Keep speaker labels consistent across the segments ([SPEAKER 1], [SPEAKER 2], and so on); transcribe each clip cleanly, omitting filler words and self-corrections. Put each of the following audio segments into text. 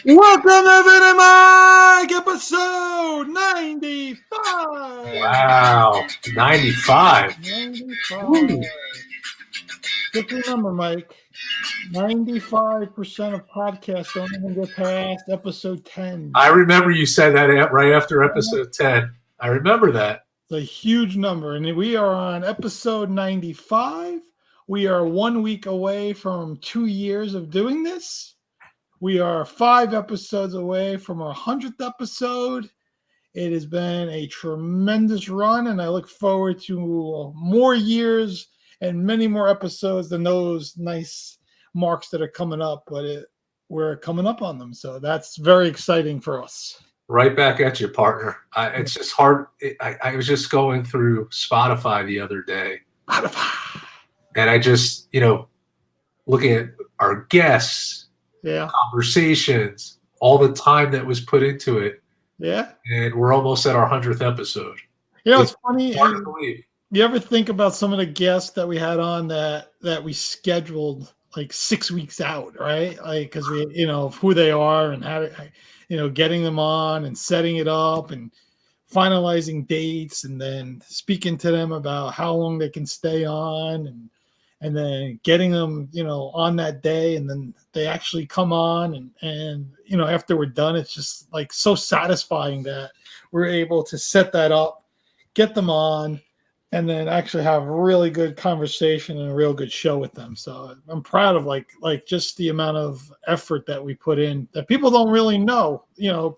[SPEAKER 1] Welcome to Vin and Mike, episode 95.
[SPEAKER 2] Wow, 95.
[SPEAKER 1] 95. Just remember, Mike, 95% of podcasts don't even get past episode 10.
[SPEAKER 2] I remember you said that right after episode 10. I remember that.
[SPEAKER 1] It's a huge number, and we are on episode 95. We are 1 week away from 2 years of doing this. We are 5 episodes away from our 100th episode. It has been a tremendous run, and I look forward to more years and many more episodes than those nice marks that are coming up, but we're coming up on them. So that's very exciting for us.
[SPEAKER 2] Right back at you, partner. It's just hard. I was just going through Spotify the other day. And I just, looking at our guests, conversations, all the time that was put into it.
[SPEAKER 1] Yeah.
[SPEAKER 2] And we're almost at our 100th episode.
[SPEAKER 1] It's funny.
[SPEAKER 2] Hard to believe.
[SPEAKER 1] You ever think about some of the guests that we had on that we scheduled like 6 weeks out, right? Like, because we, who they are and how to, getting them on and setting it up and finalizing dates and then speaking to them about how long they can stay on and then getting them, on that day, and then they actually come on and after we're done, it's just like so satisfying that we're able to set that up, get them on, and then actually have a really good conversation and a real good show with them. So I'm proud of like just the amount of effort that we put in that people don't really know.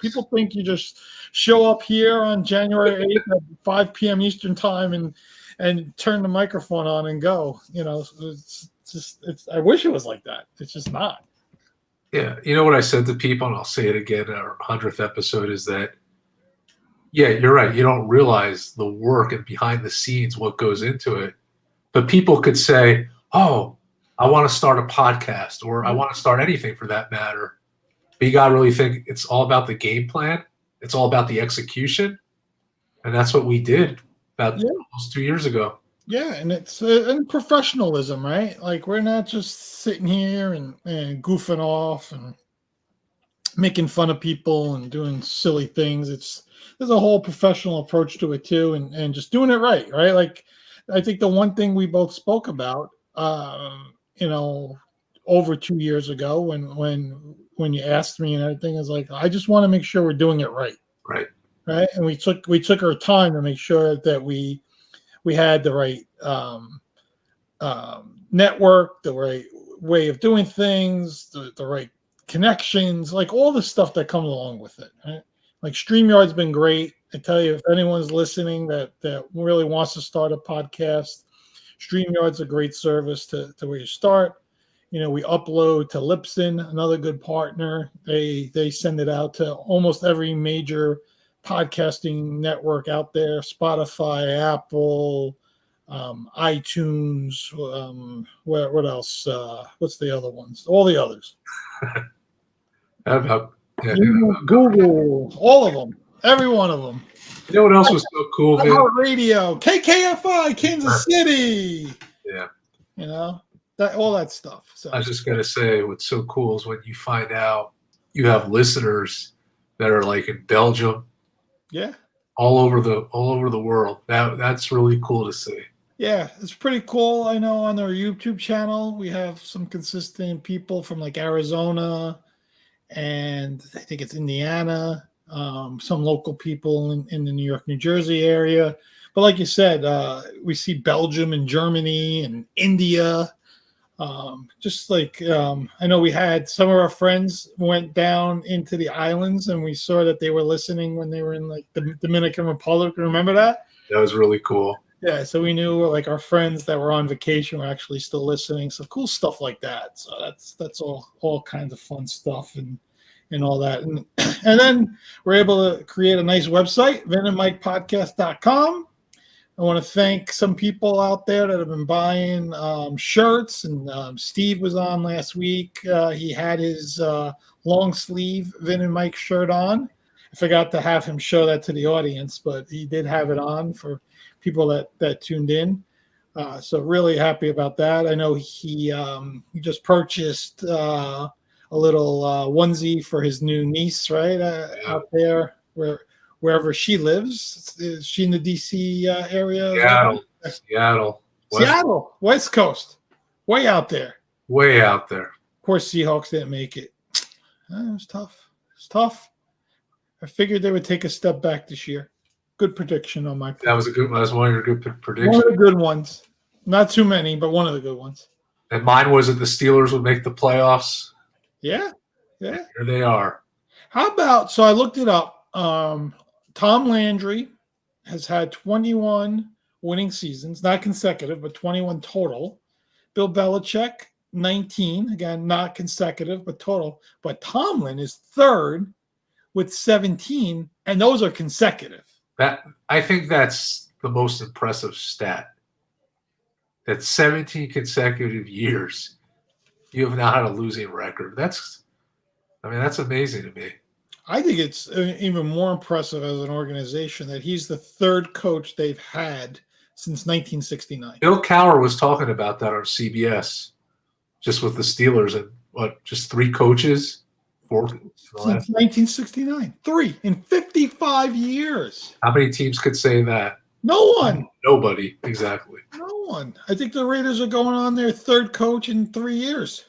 [SPEAKER 1] People think you just show up here on January 8th at 5 p.m. Eastern time and turn the microphone on and go. It's I wish it was like that. It's just not.
[SPEAKER 2] Yeah. You know what I said to people, and I'll say it again, our 100th episode is that, yeah, you're right. You don't realize the work and behind the scenes, what goes into it. But people could say, oh, I want to start a podcast, or I want to start anything for that matter. But you got to really think it's all about the game plan. It's all about the execution. And that's what we did about almost 2 years ago.
[SPEAKER 1] Yeah, and it's and professionalism, right? Like, we're not just sitting here and goofing off and making fun of people and doing silly things. There's a whole professional approach to it too, and just doing it right? Like, I think the one thing we both spoke about, over 2 years ago when you asked me and everything, is like, I just want to make sure we're doing it right.
[SPEAKER 2] Right.
[SPEAKER 1] And we took our time to make sure that we had the right network, the right way of doing things, the right connections, like all the stuff that comes along with it. Right? Like, StreamYard's been great. I tell you, if anyone's listening that really wants to start a podcast, StreamYard's a great service to where you start. We upload to Libsyn, another good partner. They send it out to almost every major podcasting network out there: Spotify, Apple, iTunes. What else? What's the other ones? All the others. Google, all of them, every one of them.
[SPEAKER 2] You know what else was so cool?
[SPEAKER 1] Radio, KKFI, Kansas City.
[SPEAKER 2] Yeah.
[SPEAKER 1] All that stuff. So
[SPEAKER 2] I was just gonna say, what's so cool is when you find out you have listeners that are like in Belgium.
[SPEAKER 1] Yeah.
[SPEAKER 2] All over the world. That's really cool to see.
[SPEAKER 1] Yeah, it's pretty cool. I know on our YouTube channel we have some consistent people from like Arizona, and I think it's Indiana, some local people in the New York, New Jersey area. But like you said, we see Belgium and Germany and India. Just like I know we had some of our friends went down into the islands, and we saw that they were listening when they were in like the Dominican Republic. Remember that?
[SPEAKER 2] That was really cool.
[SPEAKER 1] Yeah, so we knew like our friends that were on vacation were actually still listening. So cool stuff like that. So that's all kinds of fun stuff and all that. And then we're able to create a nice website, vinandmikepodcast.com. I want to thank some people out there that have been buying shirts, and Steve was on last week. He had his long sleeve Vin and Mike shirt on. I forgot to have him show that to the audience, but he did have it on for people that tuned in. So really happy about that. I know he just purchased onesie for his new niece, right? Out there wherever she lives. Is she in the DC area as well?
[SPEAKER 2] Seattle,
[SPEAKER 1] Seattle, West Coast, way out there.
[SPEAKER 2] Way out there.
[SPEAKER 1] Of course, Seahawks didn't make it. It was tough. It's tough. I figured they would take a step back this year. Good prediction on my part.
[SPEAKER 2] That was one of your good predictions.
[SPEAKER 1] One of the good ones. Not too many, but one of the good ones.
[SPEAKER 2] And mine was that the Steelers would make the playoffs.
[SPEAKER 1] Yeah.
[SPEAKER 2] Here they are.
[SPEAKER 1] How about, so I looked it up. Tom Landry has had 21 winning seasons, not consecutive, but 21 total. Bill Belichick, 19. Again, not consecutive, but total. But Tomlin is third with 17, and those are consecutive.
[SPEAKER 2] I think that's the most impressive stat. That 17 consecutive years, you have now had a losing record. That's amazing to me.
[SPEAKER 1] I think it's even more impressive as an organization that he's the third coach they've had since 1969.
[SPEAKER 2] Bill Cowher was talking about that on CBS, just with the Steelers, and just 3 coaches? 4
[SPEAKER 1] since 1969. 3 in 55 years.
[SPEAKER 2] How many teams could say that?
[SPEAKER 1] No one.
[SPEAKER 2] Nobody, exactly.
[SPEAKER 1] No one. I think the Raiders are going on their third coach in 3 years.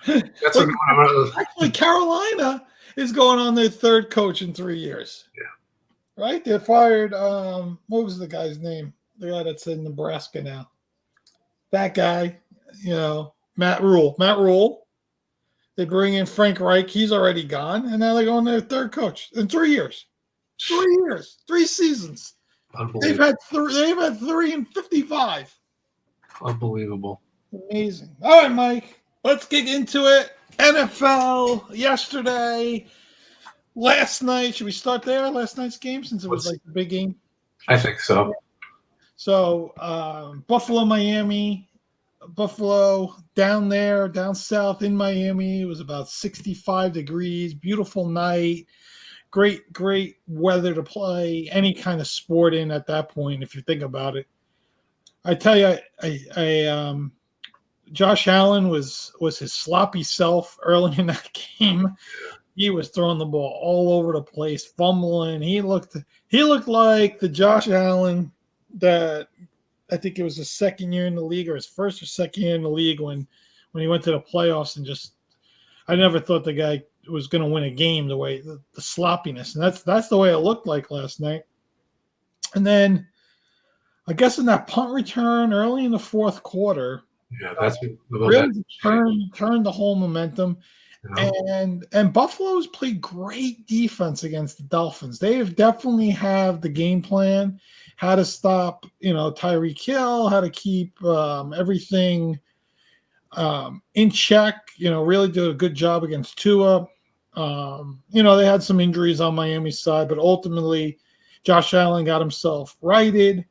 [SPEAKER 2] That's
[SPEAKER 1] actually, Carolina is going on their third coach in 3 years.
[SPEAKER 2] Yeah.
[SPEAKER 1] Right? They fired, what was the guy's name? The guy that's in Nebraska now. That guy, Matt Rule. They bring in Frank Reich. He's already gone. And now they're going their third coach in 3 years. 3 years. 3 seasons. They've had 3 in 55.
[SPEAKER 2] Unbelievable.
[SPEAKER 1] Amazing. All right, Mike. Let's get into it. NFL yesterday, last night. Should we start there? Last night's game, since it was like the big game.
[SPEAKER 2] I think so.
[SPEAKER 1] So Buffalo, Miami. Buffalo down there, down south in Miami. It was about 65 degrees. Beautiful night. Great weather to play any kind of sport in at that point, if you think about it. I tell you, Josh Allen was his sloppy self early in that game. He was throwing the ball all over the place, fumbling. He looked like the Josh Allen that I think it was his second year in the league, or his first or second year in the league when he went to the playoffs, and just I never thought the guy was going to win a game the way the sloppiness, and that's the way it looked like last night. And then I guess in that punt return early in the fourth quarter,
[SPEAKER 2] that's
[SPEAKER 1] really turned the whole momentum. And Buffalo's played great defense against the Dolphins. They have definitely have the game plan, how to stop, Tyreek Hill, how to keep everything in check. Really did a good job against Tua. They had some injuries on Miami's side, but ultimately Josh Allen got himself righted,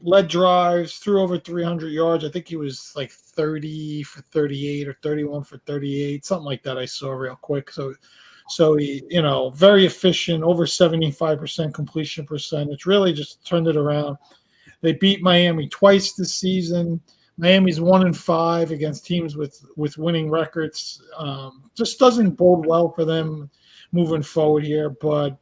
[SPEAKER 1] led drives, threw over 300 yards. I think he was like 30 for 38 or 31 for 38, something like that. I saw real quick. So he, very efficient, over 75% completion percentage. Really just turned it around. They beat Miami twice this season. Miami's 1-5 against teams with winning records. Just doesn't bode well for them moving forward here. But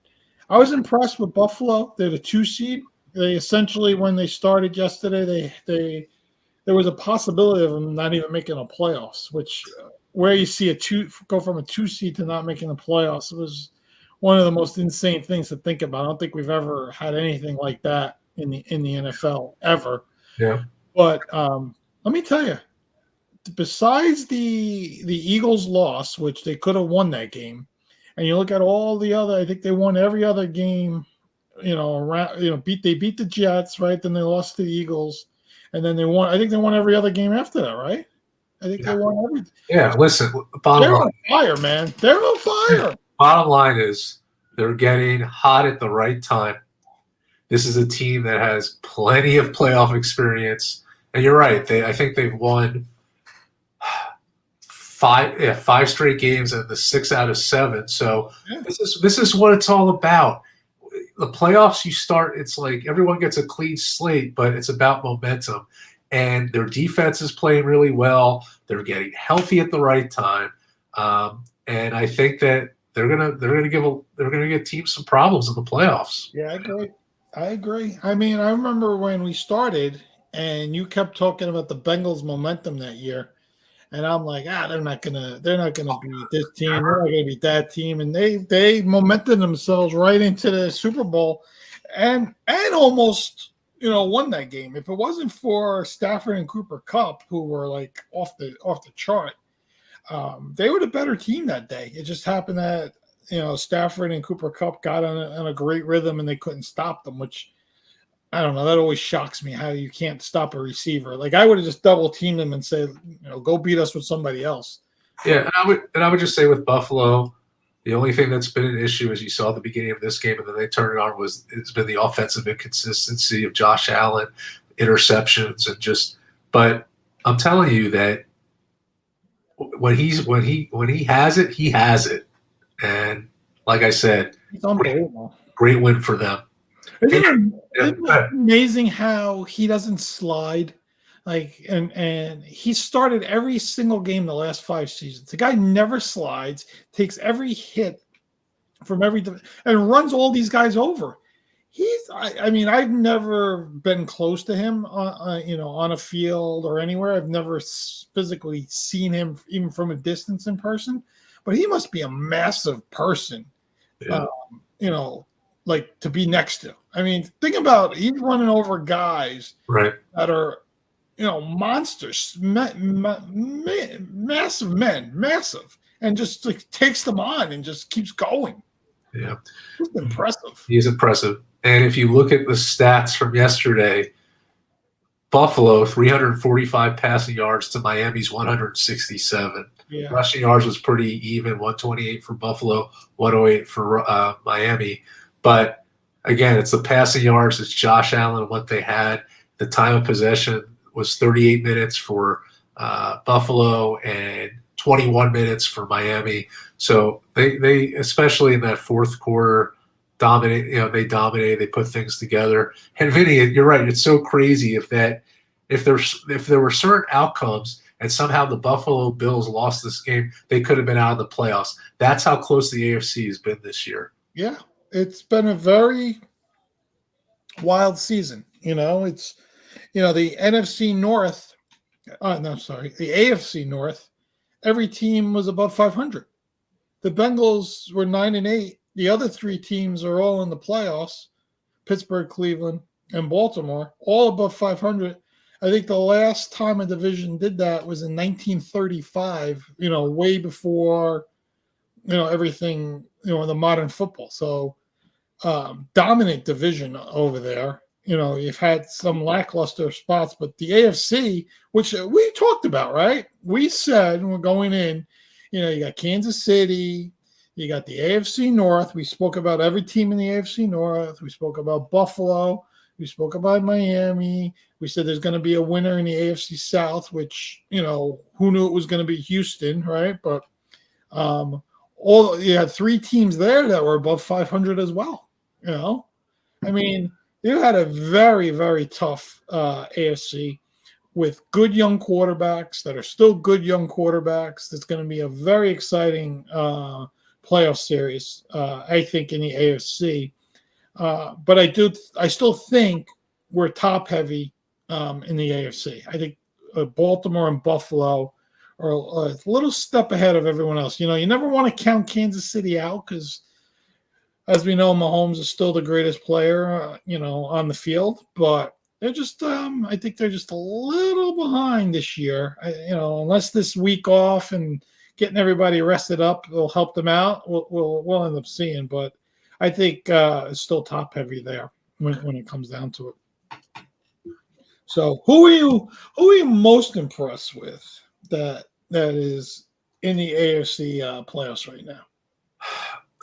[SPEAKER 1] I was impressed with Buffalo. They're the 2 seed. They essentially, when they started yesterday, there was a possibility of them not even making the playoffs, which where you see go from a 2 seed to not making the playoffs, it was one of the most insane things to think about. I don't think we've ever had anything like that in the NFL ever.
[SPEAKER 2] Yeah.
[SPEAKER 1] But let me tell you, besides the Eagles' loss, which they could have won that game, and you look at all the other, I think they won every other game. They beat the Jets, right? Then they lost to the Eagles, and then they won. I think they won every other game after that, right? I think they won every.
[SPEAKER 2] Yeah, listen.
[SPEAKER 1] They're on fire, man. They're on fire.
[SPEAKER 2] Bottom line is they're getting hot at the right time. This is a team that has plenty of playoff experience, and you're right. I think they've won 5 straight games, and the 6 out of 7. So this is what it's all about. The playoffs, you start, it's like everyone gets a clean slate, but it's about momentum. and their defense is playing really well. They're getting healthy at the right time, and I think that they're gonna give teams some problems in the playoffs.
[SPEAKER 1] Yeah, I agree. I agree. I mean, I remember when we started, and you kept talking about the Bengals' momentum that year. And I'm like, they're not gonna beat this team. They're not gonna beat that team. And they momented themselves right into the Super Bowl, and almost won that game. If it wasn't for Stafford and Cooper Kupp, who were like off the chart, they were the better team that day. It just happened that Stafford and Cooper Kupp got on a great rhythm and they couldn't stop them, which I don't know. That always shocks me how you can't stop a receiver. Like I would have just double teamed him and said, go beat us with somebody else.
[SPEAKER 2] Yeah, and I would just say with Buffalo, the only thing that's been an issue, as you saw at the beginning of this game, and then they turned it on, it's been the offensive inconsistency of Josh Allen, interceptions, and just. But I'm telling you that when he has it, he has it, and like I said,
[SPEAKER 1] It's unbelievable.
[SPEAKER 2] Great win for them.
[SPEAKER 1] Isn't it amazing how he doesn't slide? Like, and he started every single game the last 5 seasons. The guy never slides, takes every hit from and runs all these guys over. I mean, I've never been close to him, on a field or anywhere. I've never physically seen him even from a distance in person, but he must be a massive person,
[SPEAKER 2] Yeah.
[SPEAKER 1] Like to be next to. I mean, think about he's running over guys
[SPEAKER 2] right
[SPEAKER 1] that are, monsters, massive men, massive, and just like takes them on and just keeps going.
[SPEAKER 2] Yeah,
[SPEAKER 1] it's impressive.
[SPEAKER 2] He's impressive. And if you look at the stats from yesterday, Buffalo 345 passing yards to Miami's 167.
[SPEAKER 1] Yeah.
[SPEAKER 2] Rushing yards was pretty even, 128 for Buffalo, 108 for Miami. But again, it's the passing yards. It's Josh Allen, what they had. The time of possession was 38 minutes for Buffalo and 21 minutes for Miami. So they especially in that fourth quarter, they dominated. They put things together. And Vinny, you're right. It's so crazy if there were certain outcomes and somehow the Buffalo Bills lost this game, they could have been out of the playoffs. That's how close the AFC has been this year.
[SPEAKER 1] Yeah, it's been a very wild season. It's the NFC North. The AFC North. Every team was above 500. The Bengals were 9-8. The other 3 teams are all in the playoffs: Pittsburgh, Cleveland, and Baltimore, all above 500. I think the last time a division did that was in 1935. Way before everything the modern football. So dominant division over there. You've had some lackluster spots, but the AFC, which we talked about, right? We said we're going in, you got Kansas City, you got the AFC North. We spoke about every team in the AFC North. We spoke about Buffalo. We spoke about Miami. We said there's going to be a winner in the AFC South, which, who knew it was going to be Houston, right? But you had 3 teams there that were above 500 as well. I mean, you had a very, very tough AFC with good young quarterbacks that are still good young quarterbacks. It's going to be a very exciting playoff series, I think, in the AFC. But I still think we're top heavy in the AFC. I think Baltimore and Buffalo are a little step ahead of everyone else. You never want to count Kansas City out because, as we know, Mahomes is still the greatest player, on the field. But they're just, I think they're just a little behind this year. Unless this week off and getting everybody rested up will help them out, we'll end up seeing. But I think it's still top heavy there when it comes down to it. So who are you most impressed with that is in the AFC playoffs right now?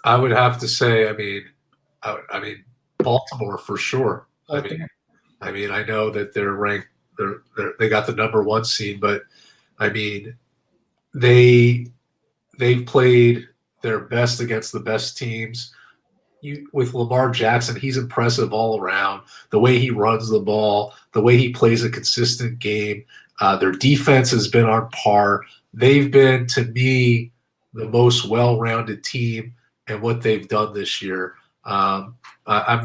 [SPEAKER 2] I would have to say, I mean, Baltimore for sure.
[SPEAKER 1] Baltimore.
[SPEAKER 2] I know that they're ranked. They got the number 1 seed, but I mean, they've played their best against the best teams. with Lamar Jackson, he's impressive all around. The way he runs the ball, the way he plays a consistent game. Their defense has been on par. They've been, to me, the most well-rounded team and what they've done this year. I'm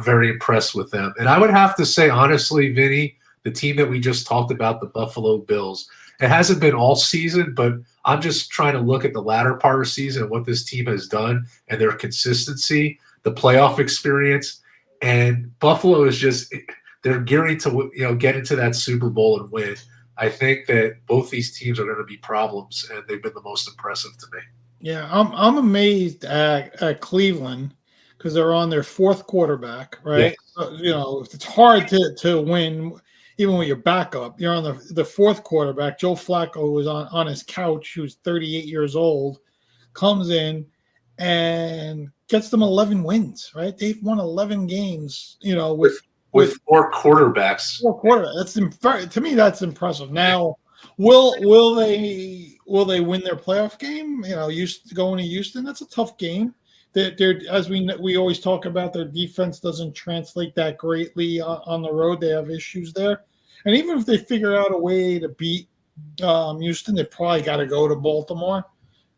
[SPEAKER 2] very impressed with them. And I would have to say, honestly, Vinny, the team that we just talked about, the Buffalo Bills, it hasn't been all season, but I'm just trying to look at the latter part of the season and what this team has done and their consistency, the playoff experience. And Buffalo is just – they're gearing to get into that Super Bowl and win. I think that both these teams are going to be problems, and they've been the most impressive to me.
[SPEAKER 1] Yeah, I'm amazed at Cleveland because they're on their fourth quarterback, right?
[SPEAKER 2] Yeah.
[SPEAKER 1] It's hard to win even with your backup. You're on the fourth quarterback. Joe Flacco was on his couch. He was 38 years old, comes in and gets them 11 wins, right? They've won 11 games, with
[SPEAKER 2] four quarterbacks.
[SPEAKER 1] To me, that's impressive. Now, will they win their playoff game? Going to Houston, that's a tough game. They're as we always talk about, their defense doesn't translate that greatly on the road. They have issues there, and even if they figure out a way to beat Houston, they probably got to go to Baltimore.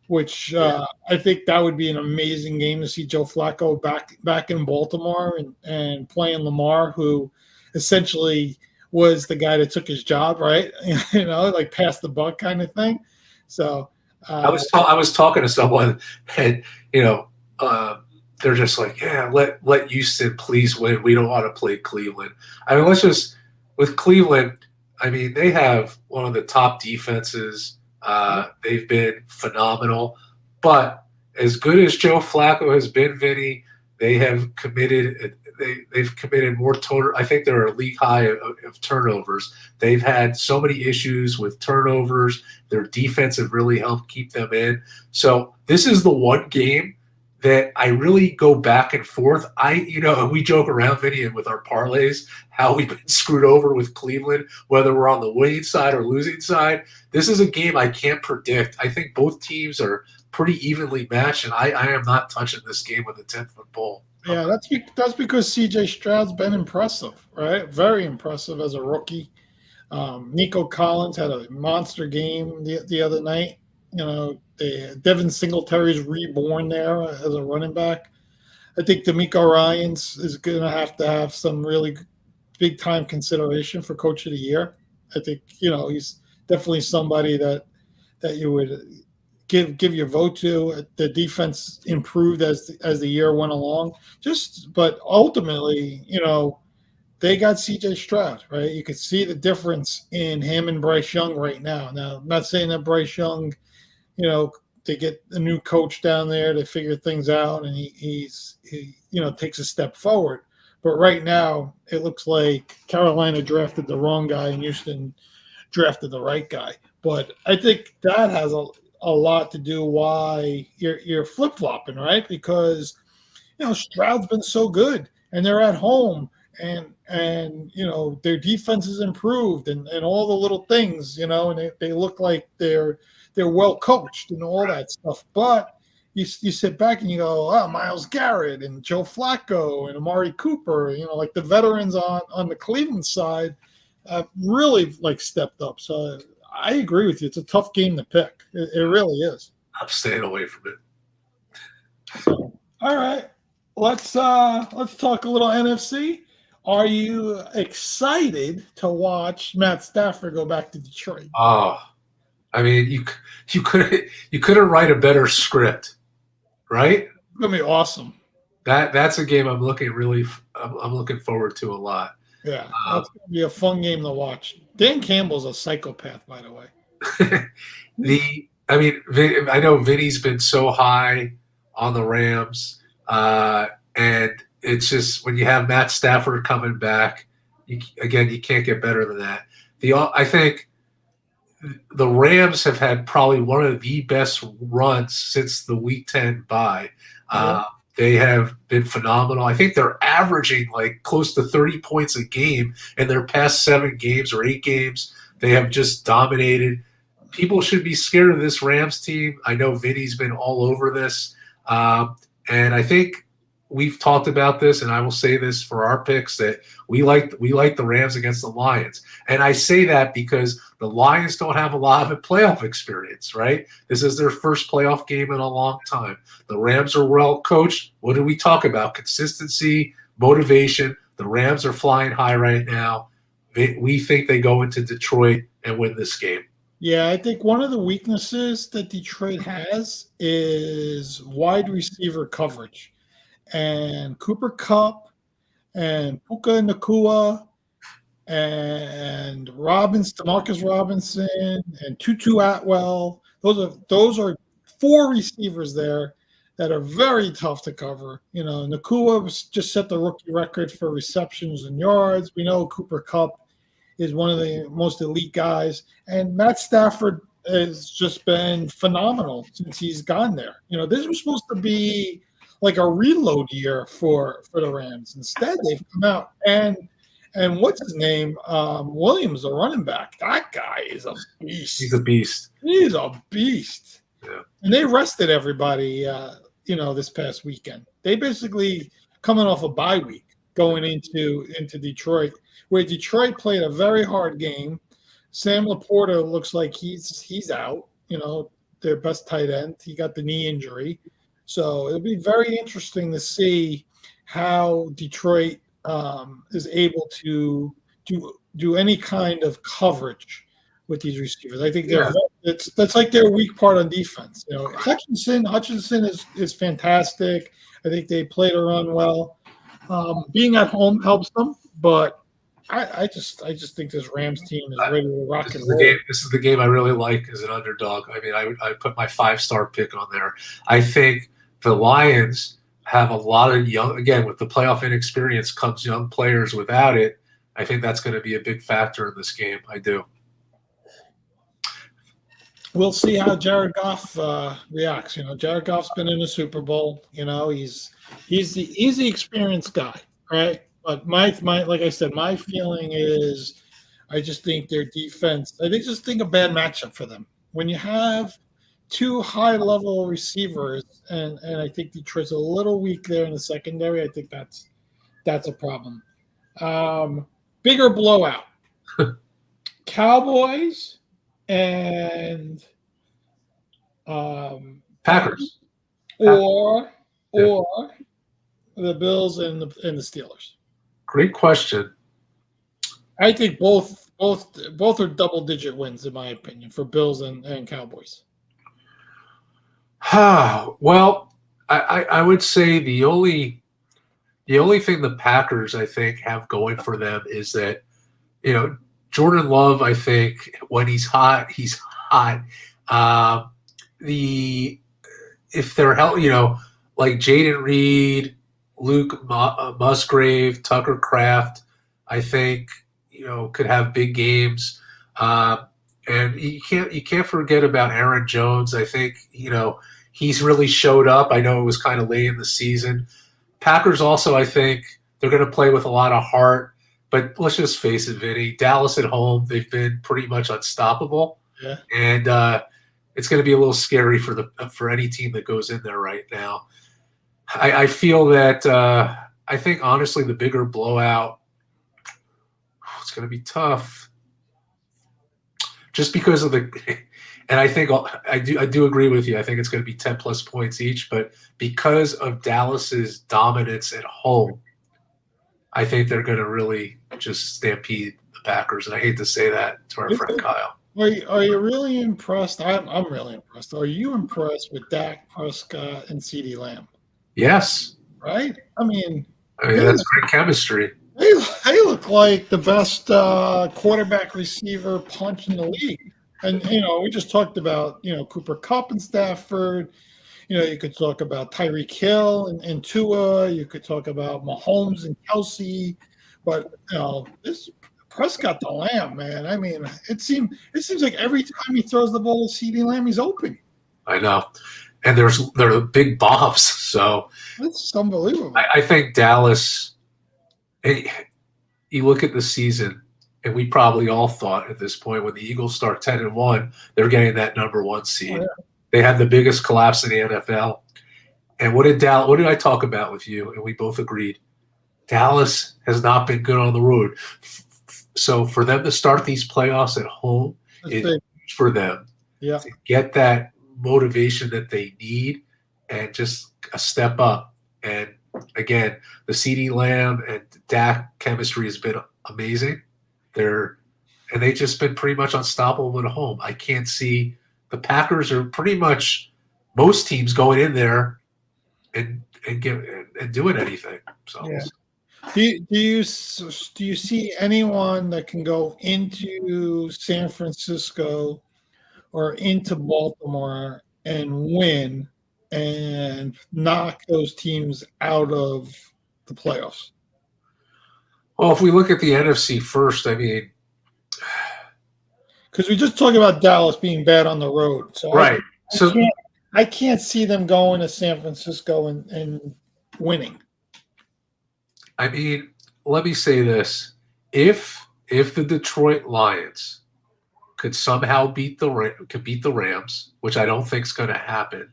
[SPEAKER 1] Which I think that would be an amazing game to see Joe Flacco back in Baltimore and playing Lamar, who essentially was the guy that took his job, right? Like pass the buck kind of thing. So
[SPEAKER 2] I was talking to someone, and they're just like, yeah, let Houston please win. We don't want to play Cleveland. I mean, with Cleveland. I mean, they have one of the top defenses. They've been phenomenal, but as good as Joe Flacco has been, Vinny, they've committed more total. I think they're a league high of turnovers. They've had so many issues with turnovers. Their defense have really helped keep them in. So this is the one game that I really go back and forth. We joke around, Vinny, with our parlays, how we've been screwed over with Cleveland, whether we're on the winning side or losing side. This is a game I can't predict. I think both teams are pretty evenly matched, and I am not touching this game with a 10-foot pole.
[SPEAKER 1] Yeah, that's because C.J. Stroud's been impressive, right? Very impressive as a rookie. Nico Collins had a monster game the other night. Devin Singletary's reborn there as a running back. I think D'Amico Ryans is going to have some really big-time consideration for Coach of the Year. I think, he's definitely somebody that you would give your vote to. The defense improved as the year went along. But ultimately, they got C.J. Stroud, right? You could see the difference in him and Bryce Young right now. Now, I'm not saying that Bryce Young – they get a new coach down there to figure things out, and he takes a step forward. But right now, it looks like Carolina drafted the wrong guy and Houston drafted the right guy. But I think that has a lot to do why you're flip-flopping, right? Because Stroud's been so good, and they're at home, and their defense has improved, and all the little things, and they look like they're well coached and all that stuff. But you sit back and you go, oh, Myles Garrett and Joe Flacco and Amari Cooper, like the veterans on the Cleveland side really stepped up. So I agree with you. It's a tough game to pick. It really is.
[SPEAKER 2] I'm staying away from it.
[SPEAKER 1] So, all right. Let's talk a little NFC. Are you excited to watch Matt Stafford go back to Detroit?
[SPEAKER 2] Oh, I mean, you couldn't write a better script, right?
[SPEAKER 1] It's gonna be awesome.
[SPEAKER 2] That's a game I'm looking forward to a lot.
[SPEAKER 1] Yeah, that's gonna be a fun game to watch. Dan Campbell's a psychopath, by the way.
[SPEAKER 2] I know Vinny's been so high on the Rams, and it's just when you have Matt Stafford coming back, you can't get better than that. I think the Rams have had probably one of the best runs since the Week 10 bye. They have been phenomenal. I think they're averaging close to 30 points a game in their past 7 games or 8 games. They have just dominated. People should be scared of this Rams team. I know Vinny's been all over this. And I think we've talked about this, and I will say this for our picks, that we like the Rams against the Lions. And I say that because the Lions don't have a lot of playoff experience, right? This is their first playoff game in a long time. The Rams are well coached. What did we talk about? Consistency, motivation. The Rams are flying high right now. We think they go into Detroit and win this game.
[SPEAKER 1] Yeah, I think one of the weaknesses that Detroit has is wide receiver coverage. And Cooper Kupp and Puka Nakua and Demarcus Robinson and Tutu Atwell. Those are four receivers there that are very tough to cover. You know, Nakua just set the rookie record for receptions and yards. We know Cooper Kupp is one of the most elite guys, and Matt Stafford has just been phenomenal since he's gone there. You know, this was supposed to be like a reload year for the Rams. Instead, they've come out and what's his name? Williams, the running back. That guy is a beast.
[SPEAKER 2] He's a beast.
[SPEAKER 1] He's a beast.
[SPEAKER 2] Yeah.
[SPEAKER 1] And they rested everybody, this past weekend. They basically coming off a bye week going into Detroit, where Detroit played a very hard game. Sam Laporta looks like he's out. You know, their best tight end. He got the knee injury. So it'll be very interesting to see how Detroit is able to do any kind of coverage with these receivers. I think that's like their weak part on defense. You know, Hutchinson is fantastic. I think they play to run well. Being at home helps them, but I just think this Rams team is ready to rock and roll.
[SPEAKER 2] This is the game I really like as an underdog. I mean, I put my 5-star pick on there. I think the Lions have a lot of young, again, with the playoff inexperience comes young players without it. I think that's going to be a big factor in this game. I do.
[SPEAKER 1] We'll see how Jared Goff reacts. You know, Jared Goff's been in the Super Bowl. You know, he's the experienced guy, right? But my like I said, my feeling is I just think their defense, I just think a bad matchup for them. When you have two high-level receivers, and I think Detroit's a little weak there in the secondary, I think that's a problem. Bigger blowout. Cowboys and
[SPEAKER 2] Packers.
[SPEAKER 1] Or the Bills and the Steelers.
[SPEAKER 2] Great question.
[SPEAKER 1] I think both are double-digit wins, in my opinion, for Bills and Cowboys.
[SPEAKER 2] Well, I would say the only thing the Packers, I think, have going for them is that, you know, Jordan Love, I think, when he's hot, he's hot. If they're held, you know, like Jaden Reed, Luke Musgrave, Tucker Kraft, I think, you know, could have big games. And you can't forget about Aaron Jones. I think, you know, he's really showed up. I know it was kind of late in the season. Packers also, I think, they're going to play with a lot of heart. But let's just face it, Vinny, Dallas at home, they've been pretty much unstoppable.
[SPEAKER 1] Yeah.
[SPEAKER 2] And it's going to be a little scary for any team that goes in there right now. I feel that I think, honestly, the bigger blowout, it's going to be tough. Just because of and I think I do agree with you. I think it's going to be 10+ points each, but because of Dallas's dominance at home, I think they're going to really just stampede the Packers. And I hate to say that to our friend Kyle.
[SPEAKER 1] Are you really impressed? I'm really impressed. Are you impressed with Dak Prescott and CeeDee Lamb?
[SPEAKER 2] Yes.
[SPEAKER 1] Right? I mean
[SPEAKER 2] that's great chemistry.
[SPEAKER 1] They look like the best quarterback receiver punch in the league. And, you know, we just talked about, you know, Cooper Kupp and Stafford. You know, you could talk about Tyreek Hill and Tua. You could talk about Mahomes and Kelsey. But, you know, this Prescott to Lamb, man. I mean, it seems like every time he throws the ball to CeeDee Lamb, he's open.
[SPEAKER 2] I know. And there are big bombs. So
[SPEAKER 1] it's unbelievable.
[SPEAKER 2] I think Dallas – you look at the season, and we probably all thought at this point when the Eagles start 10-1, they're getting that number 1 seed.
[SPEAKER 1] Oh, yeah.
[SPEAKER 2] They had the biggest collapse in the NFL. And what did I talk about with you? And we both agreed. Dallas has not been good on the road. So for them to start these playoffs at home is huge for them.
[SPEAKER 1] Yeah.
[SPEAKER 2] To get that motivation that they need and just a step up. And again, the CeeDee Lamb and Dak chemistry has been amazing. They've just been pretty much unstoppable at home. I can't see the Packers are pretty much most teams going in there and doing anything. So
[SPEAKER 1] yeah. Do you see anyone that can go into San Francisco or into Baltimore and win and knock those teams out of the playoffs?
[SPEAKER 2] Well, if we look at the NFC first, I mean,
[SPEAKER 1] because we just talked about Dallas being bad on the road, so
[SPEAKER 2] right.
[SPEAKER 1] I can't see them going to San Francisco and winning.
[SPEAKER 2] I mean, let me say this: if the Detroit Lions could somehow beat the Rams, which I don't think is going to happen,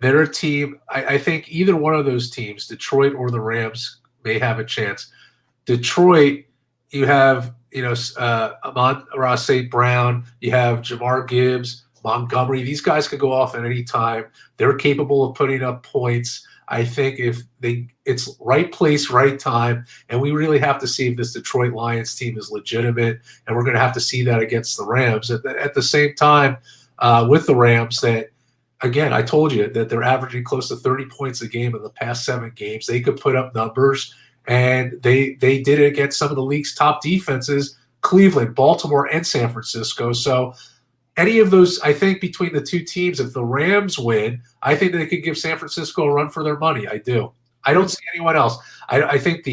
[SPEAKER 2] they're a team. I think either one of those teams, Detroit or the Rams, may have a chance. Detroit, you have Amon-Ra St. Brown, you have Jamar Gibbs, Montgomery. These guys could go off at any time. They're capable of putting up points. I think it's right place, right time, and we really have to see if this Detroit Lions team is legitimate, and we're going to have to see that against the Rams. At the same time, with the Rams, that again, I told you that they're averaging close to 30 points a game in the past 7 games. They could put up numbers, and they did it against some of the league's top defenses, Cleveland, Baltimore, and San Francisco. So any of those, I think, between the two teams, if the Rams win, I think they could give San Francisco a run for their money. I do. I don't see anyone else. I think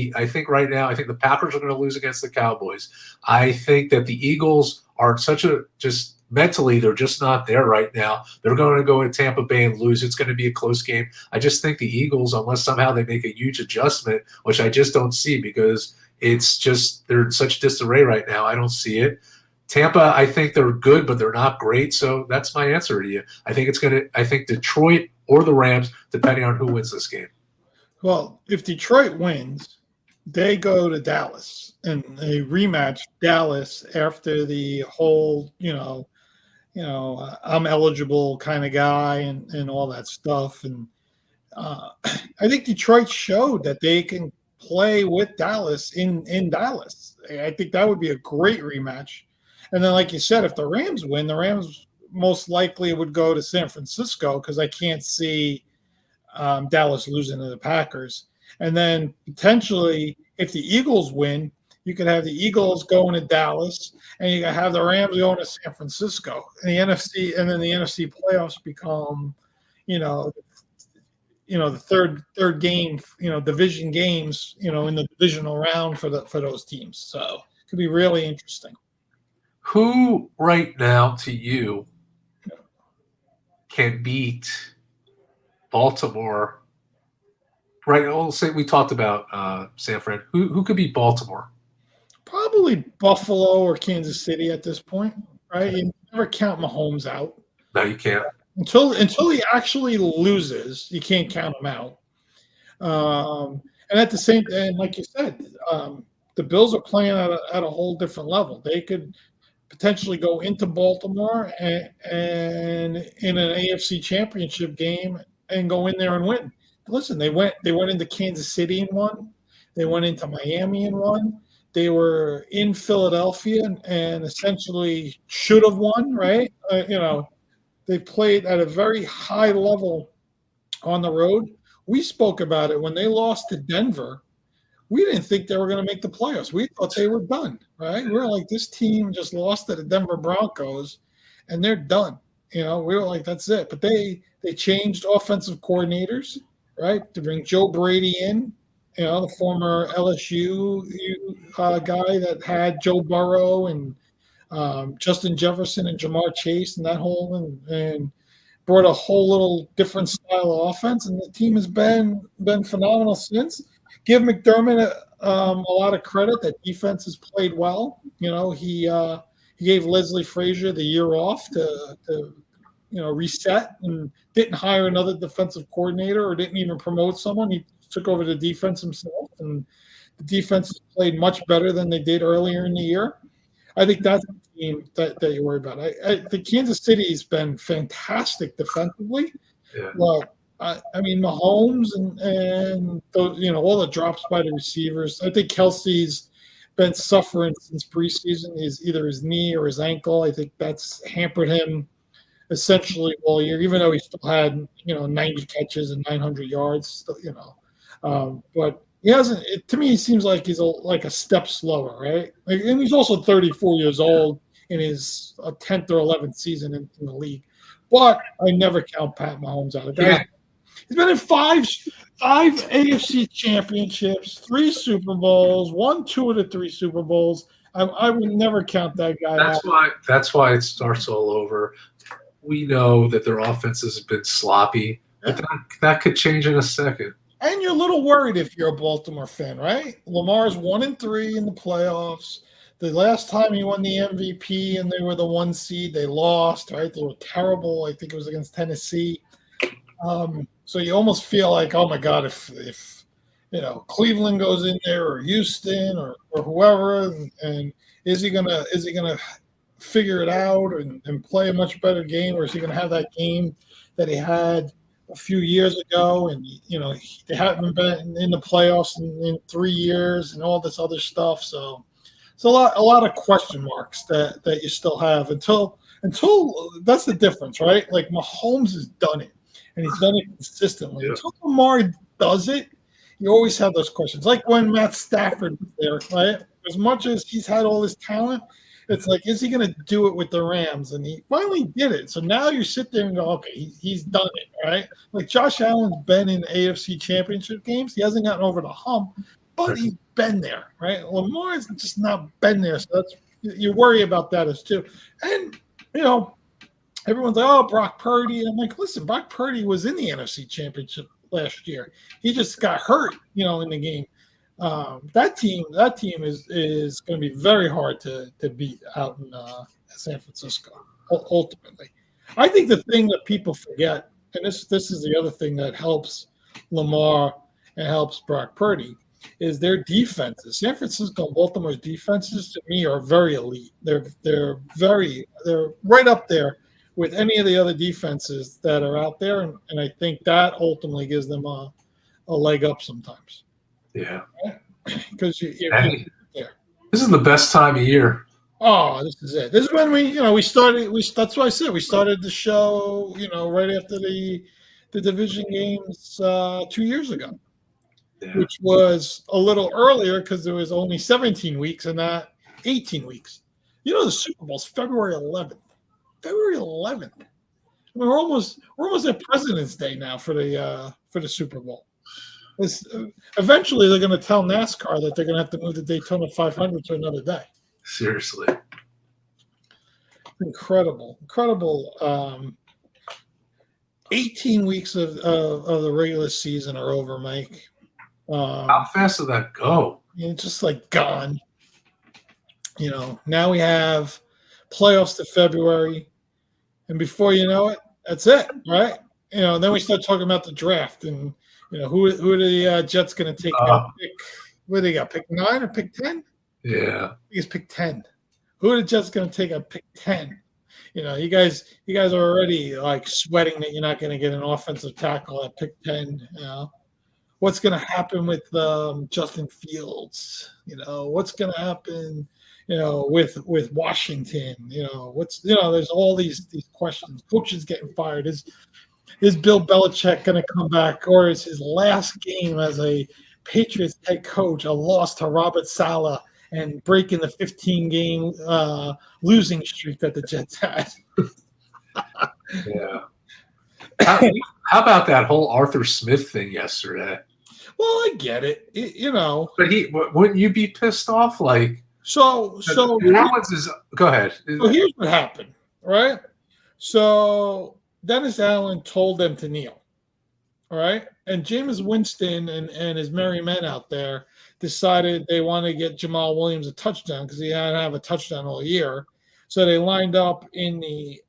[SPEAKER 2] right now, I think the Packers are going to lose against the Cowboys. I think that the Eagles are just mentally, they're just not there right now. They're going to go in Tampa Bay and lose. It's going to be a close game. I just think the Eagles, unless somehow they make a huge adjustment, which I just don't see because it's just they're in such disarray right now. I don't see it. Tampa, I think they're good, but they're not great. So that's my answer to you. I think Detroit or the Rams, depending on who wins this game.
[SPEAKER 1] Well, if Detroit wins, they go to Dallas and they rematch Dallas after the whole, I'm eligible kind of guy and all that stuff. And I think Detroit showed that they can play with Dallas in Dallas. I think that would be a great rematch. And then, like you said, if the Rams win, the Rams most likely would go to San Francisco because I can't see Dallas losing to the Packers. And then potentially, if the Eagles win, you could have the Eagles going to Dallas, and you could have the Rams going to San Francisco. And the NFC playoffs become, the third game, division games, in the divisional round for those teams. So it could be really interesting.
[SPEAKER 2] Who right now to you can beat Baltimore? Right. We'll say we talked about San Fran. Who could beat Baltimore?
[SPEAKER 1] Probably Buffalo or Kansas City at this point, right? You never count Mahomes out.
[SPEAKER 2] No, you can't.
[SPEAKER 1] Until he actually loses, you can't count him out. And at the same time, like you said, the Bills are playing at a whole different level. They could potentially go into Baltimore and in an AFC championship game and go in there and win. Listen, they went into Kansas City and won. They went into Miami and won. They were in Philadelphia and essentially should have won, right? They played at a very high level on the road. We spoke about it when they lost to Denver. We didn't think they were going to make the playoffs. We thought they were done, right? We were like, this team just lost to the Denver Broncos, and they're done. We were like, that's it. But they changed offensive coordinators, right, to bring Joe Brady in, the former LSU guy that had Joe Burrow and Justin Jefferson and Jamar Chase and that whole and brought a whole little different style of offense, and the team has been phenomenal since. Give McDermott a lot of credit. That defense has played well. He gave Leslie Frazier the year off to reset and didn't hire another defensive coordinator or didn't even promote someone. He took over the defense himself, and the defense has played much better than they did earlier in the year. I think that's the team that you worry about. I think Kansas City's been fantastic defensively.
[SPEAKER 2] Yeah.
[SPEAKER 1] Well, I mean, Mahomes and those, all the drops by the receivers. I think Kelsey's been suffering since preseason. Either his knee or his ankle. I think that's hampered him essentially all year, even though he still had 90 catches and 900 yards. But he hasn't. To me, he seems like he's like a step slower, right? And he's also 34 years old in his 10th or 11th season in the league. But I never count Pat Mahomes out. He's been in five AFC championships, 3 Super Bowls, won 2 of the 3 Super Bowls. I would never count that guy out.
[SPEAKER 2] That's why it starts all over. We know that their offenses have been sloppy, but that could change in a second.
[SPEAKER 1] And you're a little worried if you're a Baltimore fan, right? Lamar's 1-3 in the playoffs. The last time he won the MVP and they were the 1 seed, they lost, right? They were terrible. I think it was against Tennessee. So you almost feel like, oh my God, if Cleveland goes in there or Houston or whoever, and is he gonna figure it out and play a much better game, or is he gonna have that game that he had a few years ago, and they haven't been in the playoffs in 3 years and all this other stuff. So it's a lot of question marks that you still have until that's the difference, right? Like Mahomes has done it, and he's done it consistently. Until Lamar does it, you always have those questions. Like when Matt Stafford was there, right? As much as he's had all this talent, it's like, is he going to do it with the Rams? And he finally did it. So now you sit there and go, okay, he's done it, right? Like Josh Allen's been in AFC championship games. He hasn't gotten over the hump, but he's been there, right? Lamar's just not been there. So you worry about that as too. And, everyone's like, oh, Brock Purdy. And I'm like, listen, Brock Purdy was in the NFC championship last year. He just got hurt, in the game. That team is going to be very hard to beat out in San Francisco. Ultimately, I think the thing that people forget, and this is the other thing that helps Lamar and helps Brock Purdy, is their defenses. San Francisco and Baltimore's defenses to me are very elite. They're right up there with any of the other defenses that are out there, and I think that ultimately gives them a leg up sometimes.
[SPEAKER 2] Yeah,
[SPEAKER 1] because you're there.
[SPEAKER 2] This is the best time of year.
[SPEAKER 1] Oh, this is it. This is when we started. That's why I said we started the show. Right after the division games 2 years ago, which was a little earlier because there was only 17 weeks and not 18 weeks. The Super Bowl's February 11th. February 11th. I mean, we're almost at President's Day now for the Super Bowl. Eventually, they're going to tell NASCAR that they're going to have to move the Daytona 500 to another day.
[SPEAKER 2] Seriously.
[SPEAKER 1] Incredible. 18 weeks of the regular season are over, Mike.
[SPEAKER 2] How fast did that go?
[SPEAKER 1] Just like gone. Now we have playoffs to February, and before you know it, that's it, right? Then we start talking about the draft and. Who are the Jets going to take? Where they got? Pick 9 or pick 10?
[SPEAKER 2] Yeah,
[SPEAKER 1] I think it's pick 10. Who are the Jets going to take at pick 10? You guys are already like sweating that you're not going to get an offensive tackle at pick 10. What's going to happen with Justin Fields? What's going to happen? With Washington. There's all these questions. Coaches getting fired. Is Bill Belichick going to come back, or is his last game as a Patriots head coach a loss to Robert Saleh and breaking the 15-game losing streak that the Jets had?
[SPEAKER 2] Yeah. How about that whole Arthur Smith thing yesterday?
[SPEAKER 1] Well, I get it.
[SPEAKER 2] But wouldn't you be pissed off? Like
[SPEAKER 1] so.
[SPEAKER 2] That one's go ahead.
[SPEAKER 1] So here's what happened, right? So. Dennis Allen told them to kneel, all right? And Jameis Winston and his merry men out there decided they want to get Jamal Williams a touchdown because he hadn't have a touchdown all year. So they lined up in the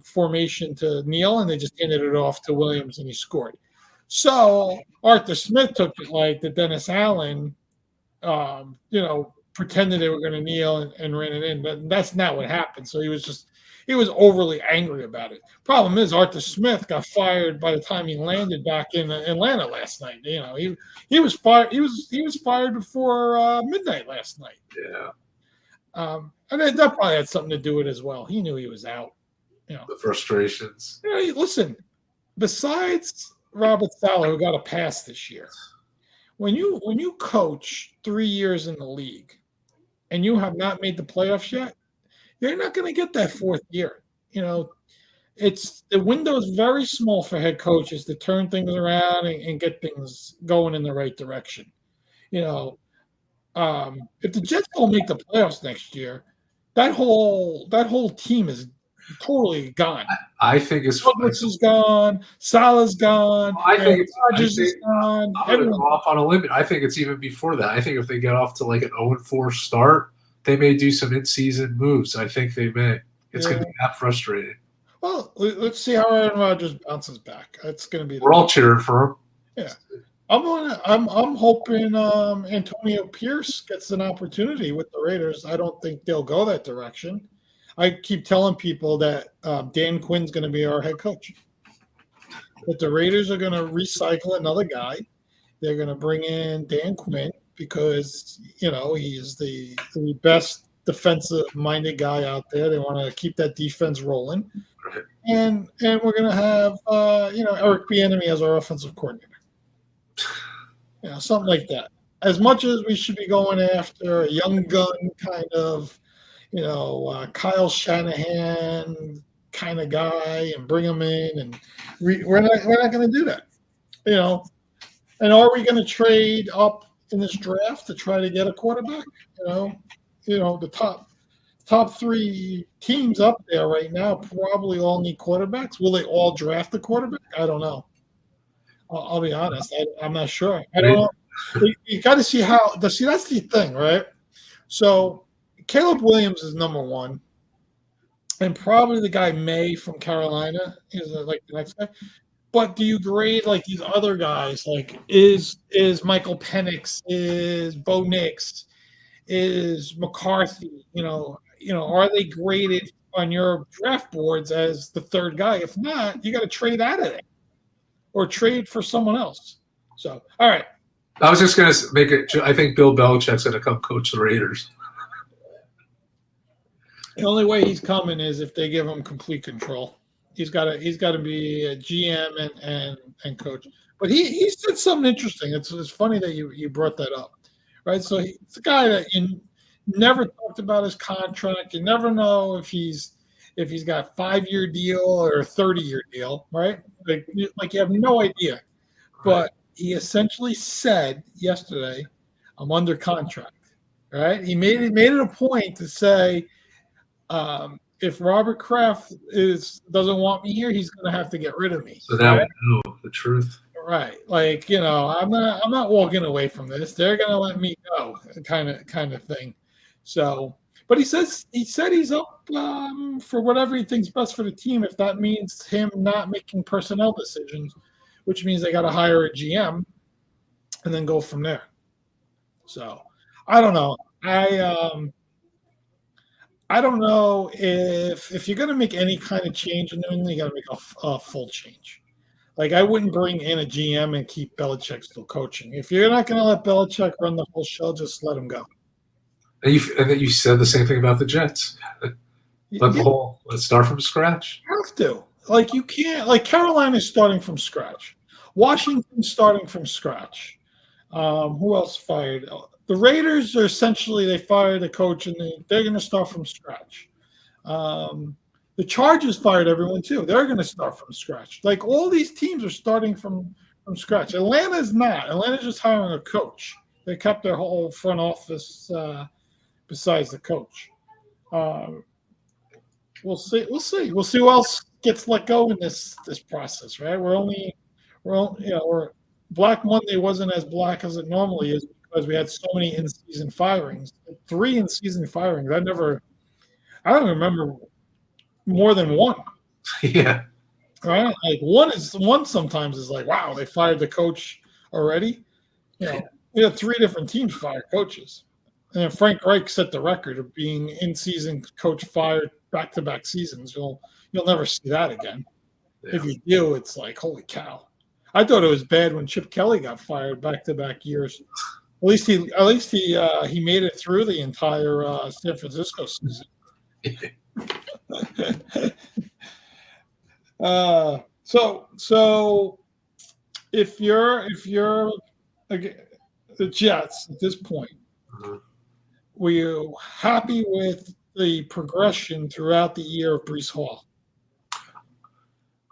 [SPEAKER 1] formation to kneel, and they just handed it off to Williams, and he scored. So Arthur Smith took it like the Dennis Allen, pretended they were going to kneel and ran it in. But that's not what happened. So he was overly angry about it. Problem is, Arthur Smith got fired by the time he landed back in Atlanta last night. He was fired. He was fired before midnight last night.
[SPEAKER 2] Yeah.
[SPEAKER 1] And that probably had something to do with it as well. He knew he was out.
[SPEAKER 2] The frustrations.
[SPEAKER 1] Listen, besides Robert Saleh, who got a pass this year, when you coach 3 years in the league and you have not made the playoffs yet, you're not going to get that fourth year. It's the window is very small for head coaches to turn things around and get things going in the right direction. If the Jets don't make the playoffs next year, that whole team is totally gone.
[SPEAKER 2] I think it's
[SPEAKER 1] Douglas is gone. Salah's gone.
[SPEAKER 2] I think
[SPEAKER 1] Rodgers is gone.
[SPEAKER 2] I'm going to go off on a limit. I think it's even before that. I think if they get off to like an 0-4 start, they may do some in-season moves. I think they may. It's going to be that frustrating.
[SPEAKER 1] Well, let's see how Aaron Rodgers bounces back. It's going to be.
[SPEAKER 2] We're all cheering for him.
[SPEAKER 1] Yeah. I'm hoping Antonio Pierce gets an opportunity with the Raiders. I don't think they'll go that direction. I keep telling people that Dan Quinn's going to be our head coach. But the Raiders are going to recycle another guy. They're going to bring in Dan Quinn because he's the best defensive-minded guy out there. They want to keep that defense rolling, and we're going to have Eric Bieniemy as our offensive coordinator. Something like that. As much as we should be going after a young gun kind of, Kyle Shanahan kind of guy and bring him in, and we're not going to do that, And are we going to trade up in this draft to try to get a quarterback? The top three teams up there right now probably all need quarterbacks. Will they all draft a quarterback? I don't know. I'll be honest. I'm not sure. I don't know. You got to see that's the thing, right? So Caleb Williams is number one, and probably the guy May from Carolina is like the next guy. But do you grade like these other guys? Like is Michael Penix, is Bo Nix, is McCarthy? Are they graded on your draft boards as the third guy? If not, you got to trade out of it or trade for someone else. So, all right.
[SPEAKER 2] I was just going to make it. I think Bill Belichick's going to come coach the Raiders.
[SPEAKER 1] The only way he's coming is if they give him complete control. He's got to be a GM and coach. But he said something interesting. It's funny that you brought that up, right? So he's a guy that you never talked about his contract. You never know if he's got a 5-year deal or a 30-year deal, right? Like you have no idea. But he essentially said yesterday, "I'm under contract." Right? He made it a point to say, if Robert Kraft doesn't want me here, he's going to have to get rid of me.
[SPEAKER 2] So now we know the truth.
[SPEAKER 1] Right. Like, I'm not walking away from this. They're going to let me go, kind of thing. So, but he said he's up for whatever he thinks best for the team. If that means him not making personnel decisions, which means they got to hire a GM and then go from there. So, I don't know. I don't know if you're going to make any kind of change in New England, you got to make a full change. Like, I wouldn't bring in a GM and keep Belichick still coaching. If you're not going to let Belichick run the whole show, just let him go.
[SPEAKER 2] And you said the same thing about the Jets. Let's start from scratch.
[SPEAKER 1] You have to. Like, you can't. Like, Carolina's starting from scratch. Washington's starting from scratch. Who else fired? The Raiders are essentially, they fired a coach and they're going to start from scratch. The Chargers fired everyone too. They're going to start from scratch. Like, all these teams are starting from scratch. Atlanta's not. Atlanta's just hiring a coach. They kept their whole front office besides the coach. We'll see. We'll see who else gets let go in this process, right? We're Black Monday wasn't as black as it normally is because we had so many in-season firings. 3 in-season firings. I don't remember more than one.
[SPEAKER 2] Yeah.
[SPEAKER 1] Right? Like one sometimes is like, wow, they fired the coach already. You know, we had 3 different teams fire coaches. And then Frank Reich set the record of being in-season coach fired back-to-back seasons. You'll never see that again.
[SPEAKER 2] Yeah.
[SPEAKER 1] If you do, it's like, holy cow. I thought it was bad when Chip Kelly got fired back-to-back years. At least he made it through the entire San Francisco season. So if you're again, the Jets at this point, were you happy with the progression throughout the year of Breece Hall?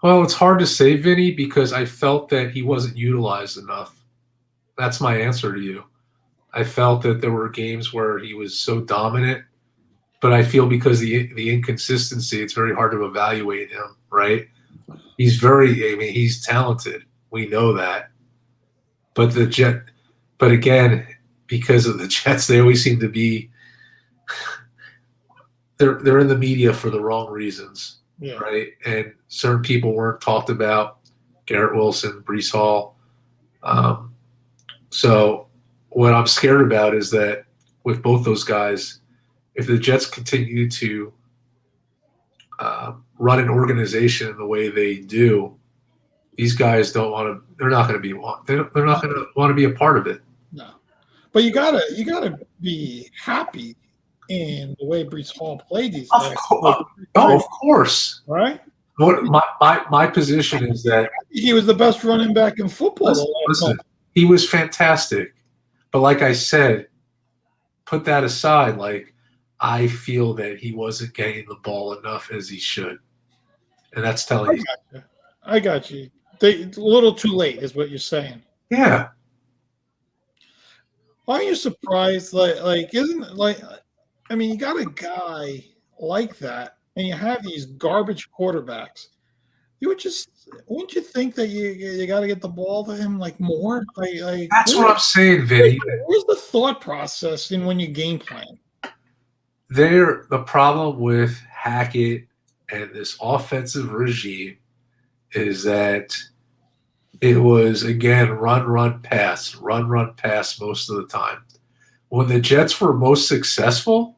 [SPEAKER 2] Well, it's hard to say, Vinny, because I felt that he wasn't utilized enough. That's my answer to you. I felt that there were games where he was so dominant, but I feel because the inconsistency, it's very hard to evaluate him, right? He's he's talented. We know that. But again, because of the Jets, they always seem to be they're in the media for the wrong reasons,
[SPEAKER 1] Yeah.
[SPEAKER 2] right? And certain people weren't talked about. Garrett Wilson, Breece Hall. So what I'm scared about is that with both those guys, if the Jets continue to run an organization in the way they do, these guys don't want to. They're not going to be. They're not going to want to be a part of it.
[SPEAKER 1] No, but you gotta be happy in the way Breece Hall played these days.
[SPEAKER 2] Of course.
[SPEAKER 1] Right?
[SPEAKER 2] What my position is that
[SPEAKER 1] he was the best running back in football.
[SPEAKER 2] Listen, he was fantastic, but like I said, put that aside. Like I feel that he wasn't getting the ball enough as he should, and that's telling you.
[SPEAKER 1] I got you. A little too late is what you're saying.
[SPEAKER 2] Yeah.
[SPEAKER 1] Why are you surprised? Isn't it like? I mean, you got a guy like that, and you have these garbage quarterbacks. Wouldn't you think that you got to get the ball to him like more?
[SPEAKER 2] That's what I'm saying, Vinny.
[SPEAKER 1] Where's the thought process in when you game plan?
[SPEAKER 2] The problem with Hackett and this offensive regime is that it was, again, run, pass most of the time. When the Jets were most successful,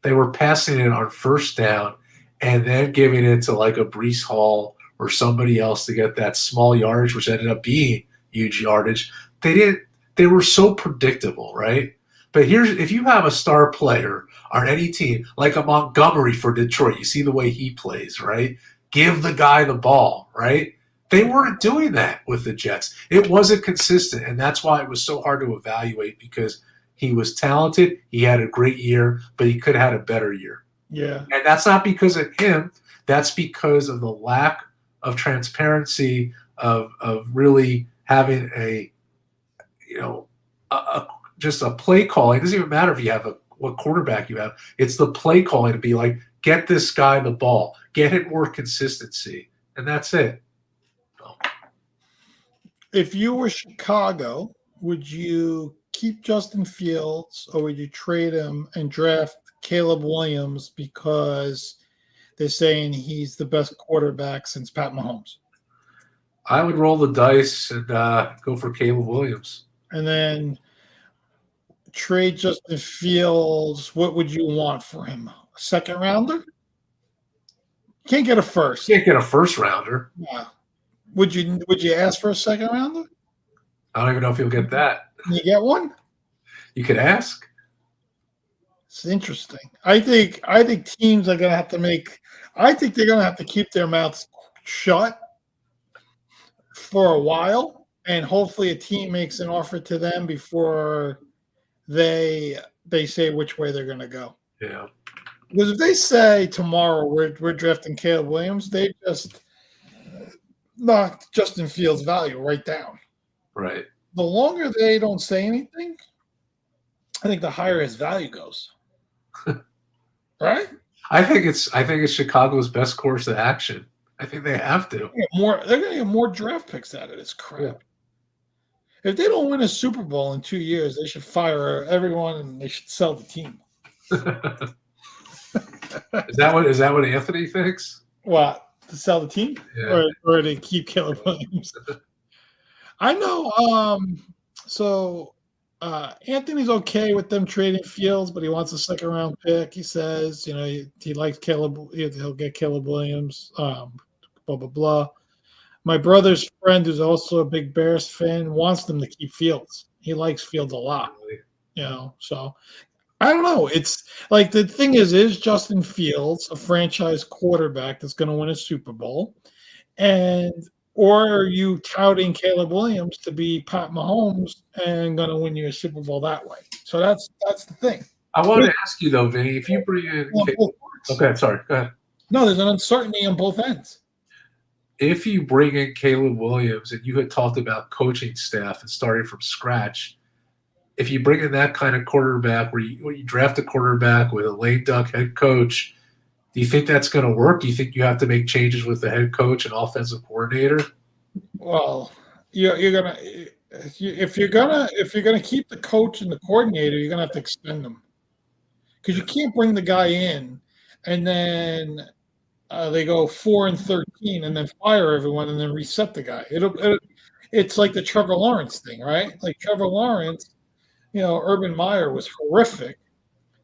[SPEAKER 2] they were passing it on first down and then giving it to like a Breece Hall or somebody else to get that small yardage, which ended up being huge yardage. They were so predictable, right? But if you have a star player on any team, like a Montgomery for Detroit, you see the way he plays, right? Give the guy the ball, right? They weren't doing that with the Jets. It wasn't consistent, and that's why it was so hard to evaluate because he was talented. He had a great year, but he could have had a better year.
[SPEAKER 1] Yeah.
[SPEAKER 2] And that's not because of him. That's because of the lack of transparency of really having just a play calling. It doesn't even matter if you have what quarterback you have. It's the play calling to be like, get this guy the ball, get him more consistency, and that's it.
[SPEAKER 1] If you were Chicago, would you keep Justin Fields or would you trade him and draft Caleb Williams because they're saying he's the best quarterback since Pat Mahomes?
[SPEAKER 2] I would roll the dice and go for Caleb Williams.
[SPEAKER 1] And then trade Justin Fields. What would you want for him? A second rounder? Can't get a first.
[SPEAKER 2] Can't get a first rounder.
[SPEAKER 1] Yeah. Would you ask for a second rounder?
[SPEAKER 2] I don't even know if you'll get that.
[SPEAKER 1] Can you get one?
[SPEAKER 2] You could ask.
[SPEAKER 1] It's interesting. I think teams are going to have to make. I think they're going to have to keep their mouths shut for a while, and hopefully a team makes an offer to them before they say which way they're going to go.
[SPEAKER 2] Yeah.
[SPEAKER 1] Because if they say tomorrow we're drafting Caleb Williams, they just knocked Justin Fields' value right down.
[SPEAKER 2] Right.
[SPEAKER 1] The longer they don't say anything, I think the higher his value goes. Right?
[SPEAKER 2] I think it's Chicago's best course of action. I think they have to.
[SPEAKER 1] They're going to get more draft picks out of this crap. Yeah. If they don't win a Super Bowl in 2 years, they should fire everyone and they should sell the team.
[SPEAKER 2] Is that what Anthony thinks?
[SPEAKER 1] What, to sell the team,
[SPEAKER 2] Yeah.
[SPEAKER 1] or to keep Caleb Williams? I know. So Anthony's okay with them trading Fields, but he wants a second round pick. He says, he likes Caleb. He'll get Caleb Williams. Blah blah blah. My brother's friend, who's also a big Bears fan, wants them to keep Fields. He likes Fields a lot. So I don't know. It's like the thing is Justin Fields a franchise quarterback that's going to win a Super Bowl, or are you touting Caleb Williams to be Pat Mahomes and going to win you a Super Bowl that way? So that's the thing.
[SPEAKER 2] I want to ask you though, Vinny, if you bring in okay, sorry, go ahead.
[SPEAKER 1] No, there's an uncertainty on both ends.
[SPEAKER 2] If you bring in Caleb Williams and you had talked about coaching staff and starting from scratch, if you bring in that kind of quarterback where you draft a quarterback with a lame duck head coach, do you think that's going to work? Do you think you have to make changes with the head coach and offensive coordinator?
[SPEAKER 1] Well, you're gonna if you're gonna keep the coach and the coordinator, you're gonna have to extend them, because you can't bring the guy in and then they go 4-13 and then fire everyone and then reset the guy. It's like the Trevor Lawrence thing, right? Like Trevor Lawrence, Urban Meyer was horrific.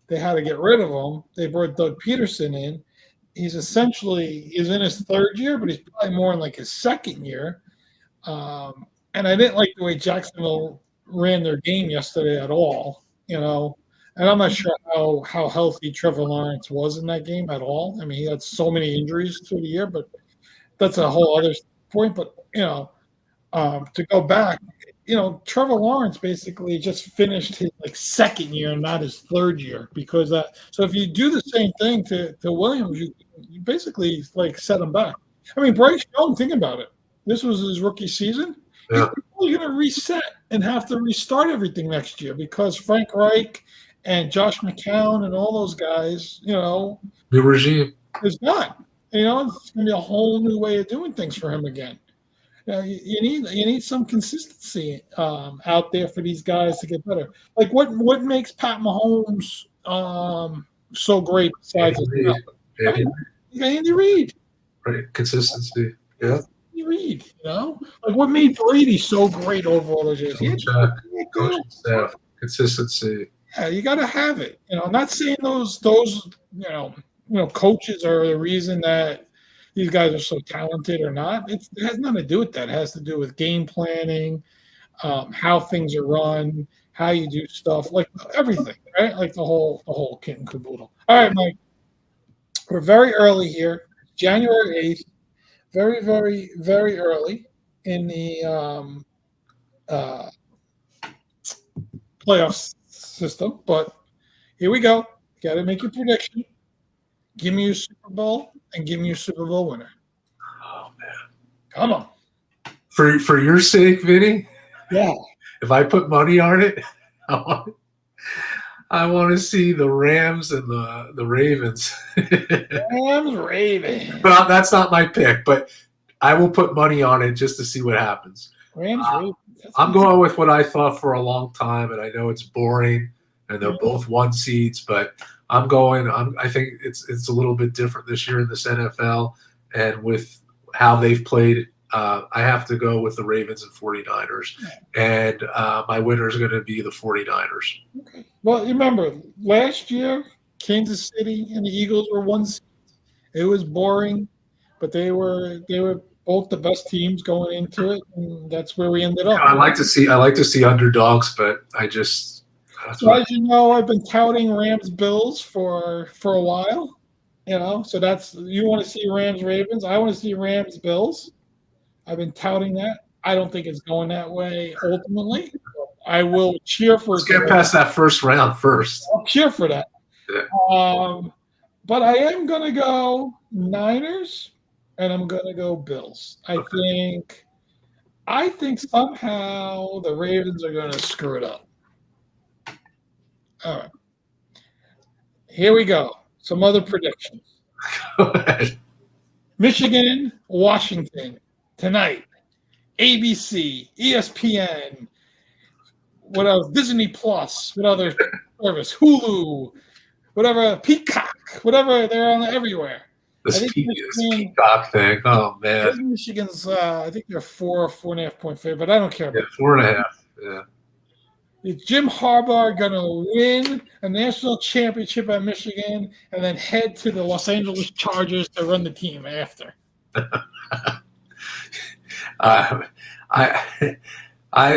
[SPEAKER 1] They had to get rid of him. They brought Doug Peterson in. He's in his third year, but he's probably more in like his second year. And I didn't like the way Jacksonville ran their game yesterday at all, And I'm not sure how healthy Trevor Lawrence was in that game at all. I mean, he had so many injuries through the year, but that's a whole other point. But, to go back, Trevor Lawrence basically just finished his second year and not his third year, because so if you do the same thing to Williams, you basically set him back. I mean, Bryce Young, think about it. This was his rookie season.
[SPEAKER 2] Yeah.
[SPEAKER 1] He's probably going to reset and have to restart everything next year, because Frank Reich and Josh McCown and all those guys,
[SPEAKER 2] new regime
[SPEAKER 1] is not. It's going to be a whole new way of doing things for him again. You need some consistency out there for these guys to get better. Like what makes Pat Mahomes so great besides Andy Reid?
[SPEAKER 2] Right, consistency. Yeah.
[SPEAKER 1] Andy Reid, like what made Brady so great over all those years?
[SPEAKER 2] Coaching staff, consistency.
[SPEAKER 1] Yeah, you got to have it. I'm not saying those coaches are the reason that these guys are so talented or not. It has nothing to do with that. It has to do with game planning, how things are run, how you do stuff, like everything, right? Like the whole kit and caboodle. All right, Mike. We're very early here, January 8th. Very, very, very early in the playoff system. But here we go. Got to make your prediction. Give me your Super Bowl and give me your Super Bowl winner.
[SPEAKER 2] Oh man,
[SPEAKER 1] come on!
[SPEAKER 2] For your sake, Vinny.
[SPEAKER 1] Yeah.
[SPEAKER 2] If I put money on it, I want to see the Rams and the Ravens.
[SPEAKER 1] Ravens.
[SPEAKER 2] But that's not my pick. But I will put money on it just to see what happens.
[SPEAKER 1] Ravens.
[SPEAKER 2] I'm going with what I thought for a long time, and I know it's boring, and they're both 1 seeds, but I think it's a little bit different this year in this NFL, and with how they've played, I have to go with the Ravens and 49ers, and my winner is going to be the 49ers.
[SPEAKER 1] Okay. Well, you remember last year, Kansas City and the Eagles were 1 seed. It was boring, but they were both the best teams going into it, and that's where we ended up.
[SPEAKER 2] I like to see underdogs, but I just.
[SPEAKER 1] So as you know, I've been touting Rams Bills for a while, So you want to see Rams Ravens. I want to see Rams Bills. I've been touting that. I don't think it's going that way ultimately. I will cheer for.
[SPEAKER 2] Let's get past that first round first.
[SPEAKER 1] I'll cheer for that.
[SPEAKER 2] Yeah.
[SPEAKER 1] But I am going to go Niners, and I'm going to go Bills. I think somehow the Ravens are going to screw it up. All right. Here we go. Some other predictions.
[SPEAKER 2] Go ahead.
[SPEAKER 1] Michigan, Washington, tonight. ABC, ESPN, what else? Disney Plus, what other service? Hulu, whatever, Peacock. whatever. They're on everywhere.
[SPEAKER 2] This,
[SPEAKER 1] I think
[SPEAKER 2] this
[SPEAKER 1] Michigan,
[SPEAKER 2] Peacock thing. Oh
[SPEAKER 1] I
[SPEAKER 2] man,
[SPEAKER 1] think Michigan's. I think they're 4.5 point favorite, but I don't care
[SPEAKER 2] yeah,
[SPEAKER 1] about.
[SPEAKER 2] 4.5. Yeah,
[SPEAKER 1] Is Jim Harbaugh going to win a national championship at Michigan and then head to the Los Angeles Chargers to run the team after?
[SPEAKER 2] I,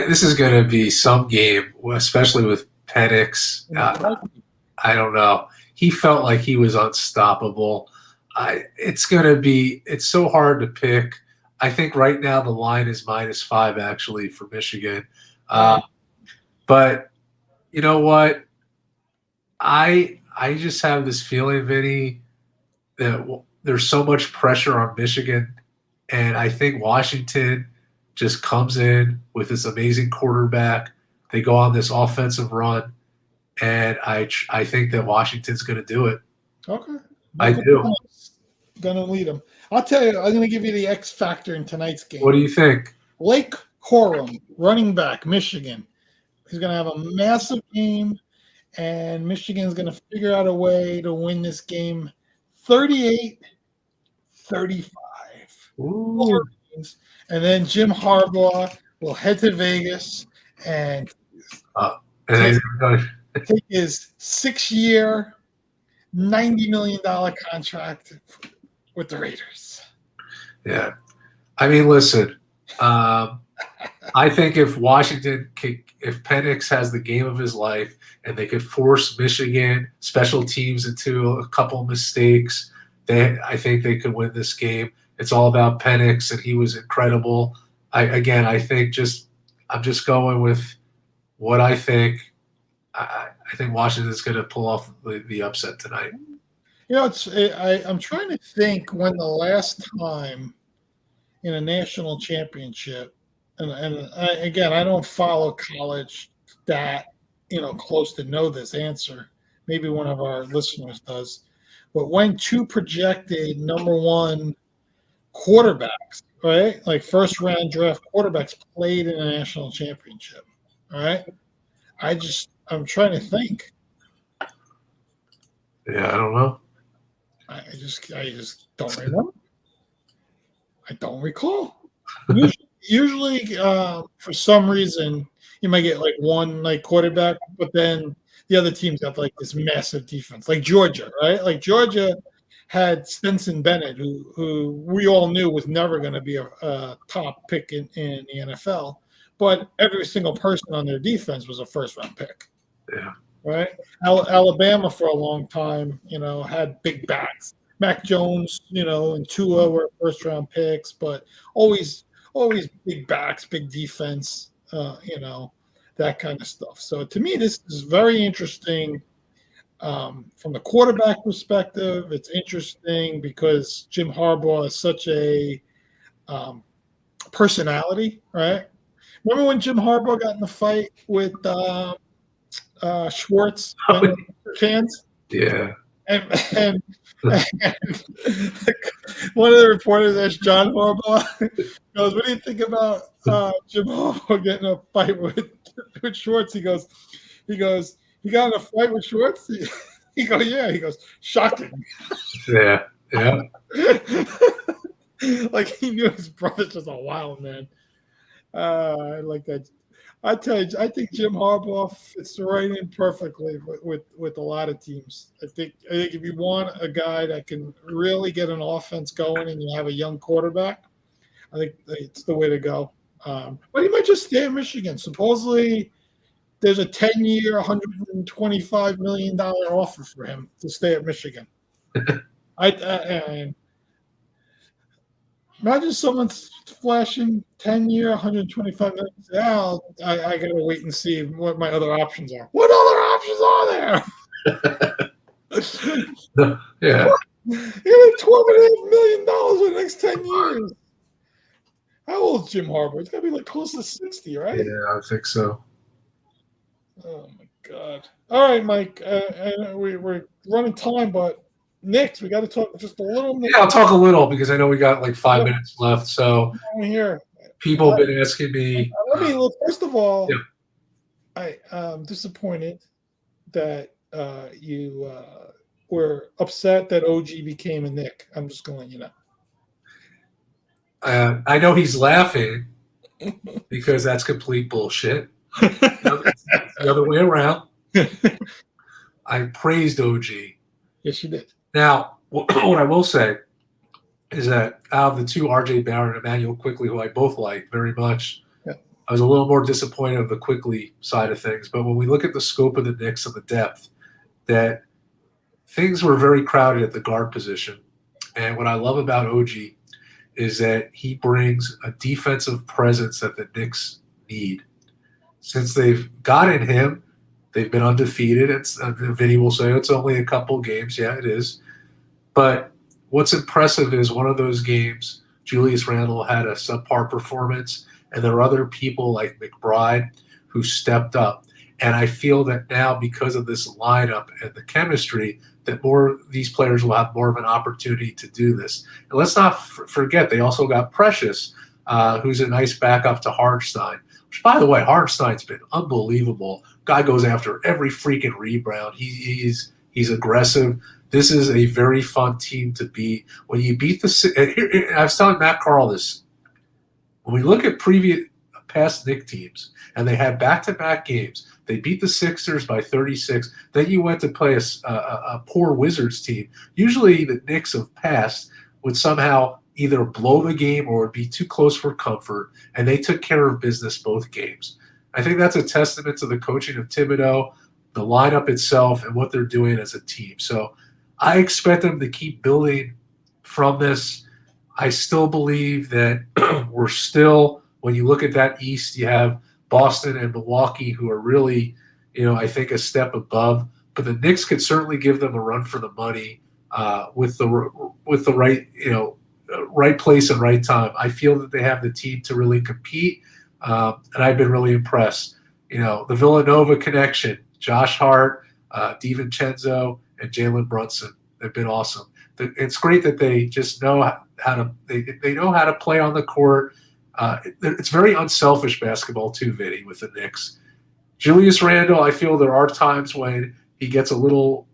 [SPEAKER 2] this is going to be some game, especially with Penix. I don't know. He felt like he was unstoppable. It's going to be. It's so hard to pick. I think right now the line is -5 actually for Michigan. But you know what? I just have this feeling, Vinny, that there's so much pressure on Michigan, and I think Washington just comes in with this amazing quarterback. They go on this offensive run, and I think that Washington's going to do it.
[SPEAKER 1] Okay,
[SPEAKER 2] I do.
[SPEAKER 1] Going to lead them. I'll tell you. I'm going to give you the X factor in tonight's game.
[SPEAKER 2] What do you think?
[SPEAKER 1] Lake Corum, running back, Michigan. He's going to have a massive game, and Michigan's going to figure out a way to win this game 38-35.
[SPEAKER 2] Ooh.
[SPEAKER 1] And then Jim Harbaugh will head to Vegas and take his 6-year, $90 million contract with the Raiders.
[SPEAKER 2] Yeah. I mean, listen, I think if Penix has the game of his life and they could force Michigan special teams into a couple mistakes, I think they could win this game. It's all about Penix, and he was incredible. I'm just going with what I think. I think Washington's going to pull off the upset tonight.
[SPEAKER 1] You know, I'm trying to think when the last time in a national championship, again, I don't follow college that close to know this answer. Maybe one of our listeners does. But when two projected number one quarterbacks, right, like first round draft quarterbacks, played in a national championship, all right, I'm trying to think.
[SPEAKER 2] Yeah, I don't know.
[SPEAKER 1] I just don't remember. I don't recall. Usually, for some reason, you might get like one quarterback, but then the other teams have like this massive defense, like Georgia, right? Like Georgia had Stetson Bennett, who we all knew was never going to be a top pick in the NFL, but every single person on their defense was a first-round pick.
[SPEAKER 2] Yeah.
[SPEAKER 1] Right. Alabama for a long time, had big backs. Mac Jones, and Tua were first-round picks, but always big backs, big defense, that kind of stuff. So to me, this is very interesting. From the quarterback perspective, it's interesting because Jim Harbaugh is such a personality, right? Remember when Jim Harbaugh got in the fight with Schwartz cans?
[SPEAKER 2] Yeah.
[SPEAKER 1] And one of the reporters asked John Harbaugh, goes, "What do you think about Jim Harbaugh getting a fight with Schwartz?" He goes, "He got in a fight with Schwartz." He goes, "Yeah." He goes, "Shocking."
[SPEAKER 2] Yeah. Yeah.
[SPEAKER 1] Like he knew his brother's just a wild man. I like that. I tell you, I think Jim Harbaugh fits right in perfectly with a lot of teams. I think if you want a guy that can really get an offense going and you have a young quarterback, I think it's the way to go. But he might just stay at Michigan. Supposedly, there's a 10-year, $125 million offer for him to stay at Michigan. Imagine someone's flashing 10-year, $125 million. Yeah, I got to wait and see what my other options are. What other options are there?
[SPEAKER 2] Yeah.
[SPEAKER 1] You have $12.5 million in the next 10 years. How old is Jim Harbaugh? It's got to be like close to 60, right?
[SPEAKER 2] Yeah, I think so.
[SPEAKER 1] Oh, my God. All right, Mike. We're running time, but Knicks, we got to talk just a little.
[SPEAKER 2] Yeah, I'll talk a little because I know we got like 5 minutes left. So
[SPEAKER 1] here,
[SPEAKER 2] people have been asking me.
[SPEAKER 1] Look, first of all, I'm disappointed that you were upset that OG became a Knick. I'm just going to let you know.
[SPEAKER 2] I know he's laughing because that's complete bullshit. It's the other way around. I praised OG.
[SPEAKER 1] Yes, you did.
[SPEAKER 2] Now, what I will say is that out of the two, RJ Barrett and Emmanuel Quickly, who I both like very much,
[SPEAKER 1] Yeah.
[SPEAKER 2] I was a little more disappointed of the Quickly side of things. But when we look at the scope of the Knicks and the depth, that things were very crowded at the guard position. And what I love about OG is that he brings a defensive presence that the Knicks need. Since they've gotten him, they've been undefeated. Vinny will say it's only a couple games. Yeah, it is. But what's impressive is one of those games, Julius Randle had a subpar performance, and there are other people like McBride who stepped up. And I feel that now, because of this lineup and the chemistry, that more these players will have more of an opportunity to do this. And let's not forget, they also got Precious, who's a nice backup to Hartenstein. Which, by the way, Hartenstein's been unbelievable. Guy goes after every freaking rebound. He's aggressive. This is a very fun team to beat. When you beat the – I was telling Matt Carl this. When we look at past Knicks teams, and they had back-to-back games, they beat the Sixers by 36. Then you went to play a poor Wizards team. Usually the Knicks of past would somehow either blow the game or would be too close for comfort, and they took care of business both games. I think that's a testament to the coaching of Thibodeau, the lineup itself, and what they're doing as a team. So I expect them to keep building from this. I still believe that we're still, when you look at that East, you have Boston and Milwaukee, who are really, I think a step above. But the Knicks could certainly give them a run for the money with the right, right place and right time. I feel that they have the team to really compete, and I've been really impressed. The Villanova connection, Josh Hart, DiVincenzo, and Jalen Brunson have been awesome. It's great that they just know how to they know how to play on the court. It's very unselfish basketball too, Vinny, with the Knicks. Julius Randle, I feel there are times when he gets a little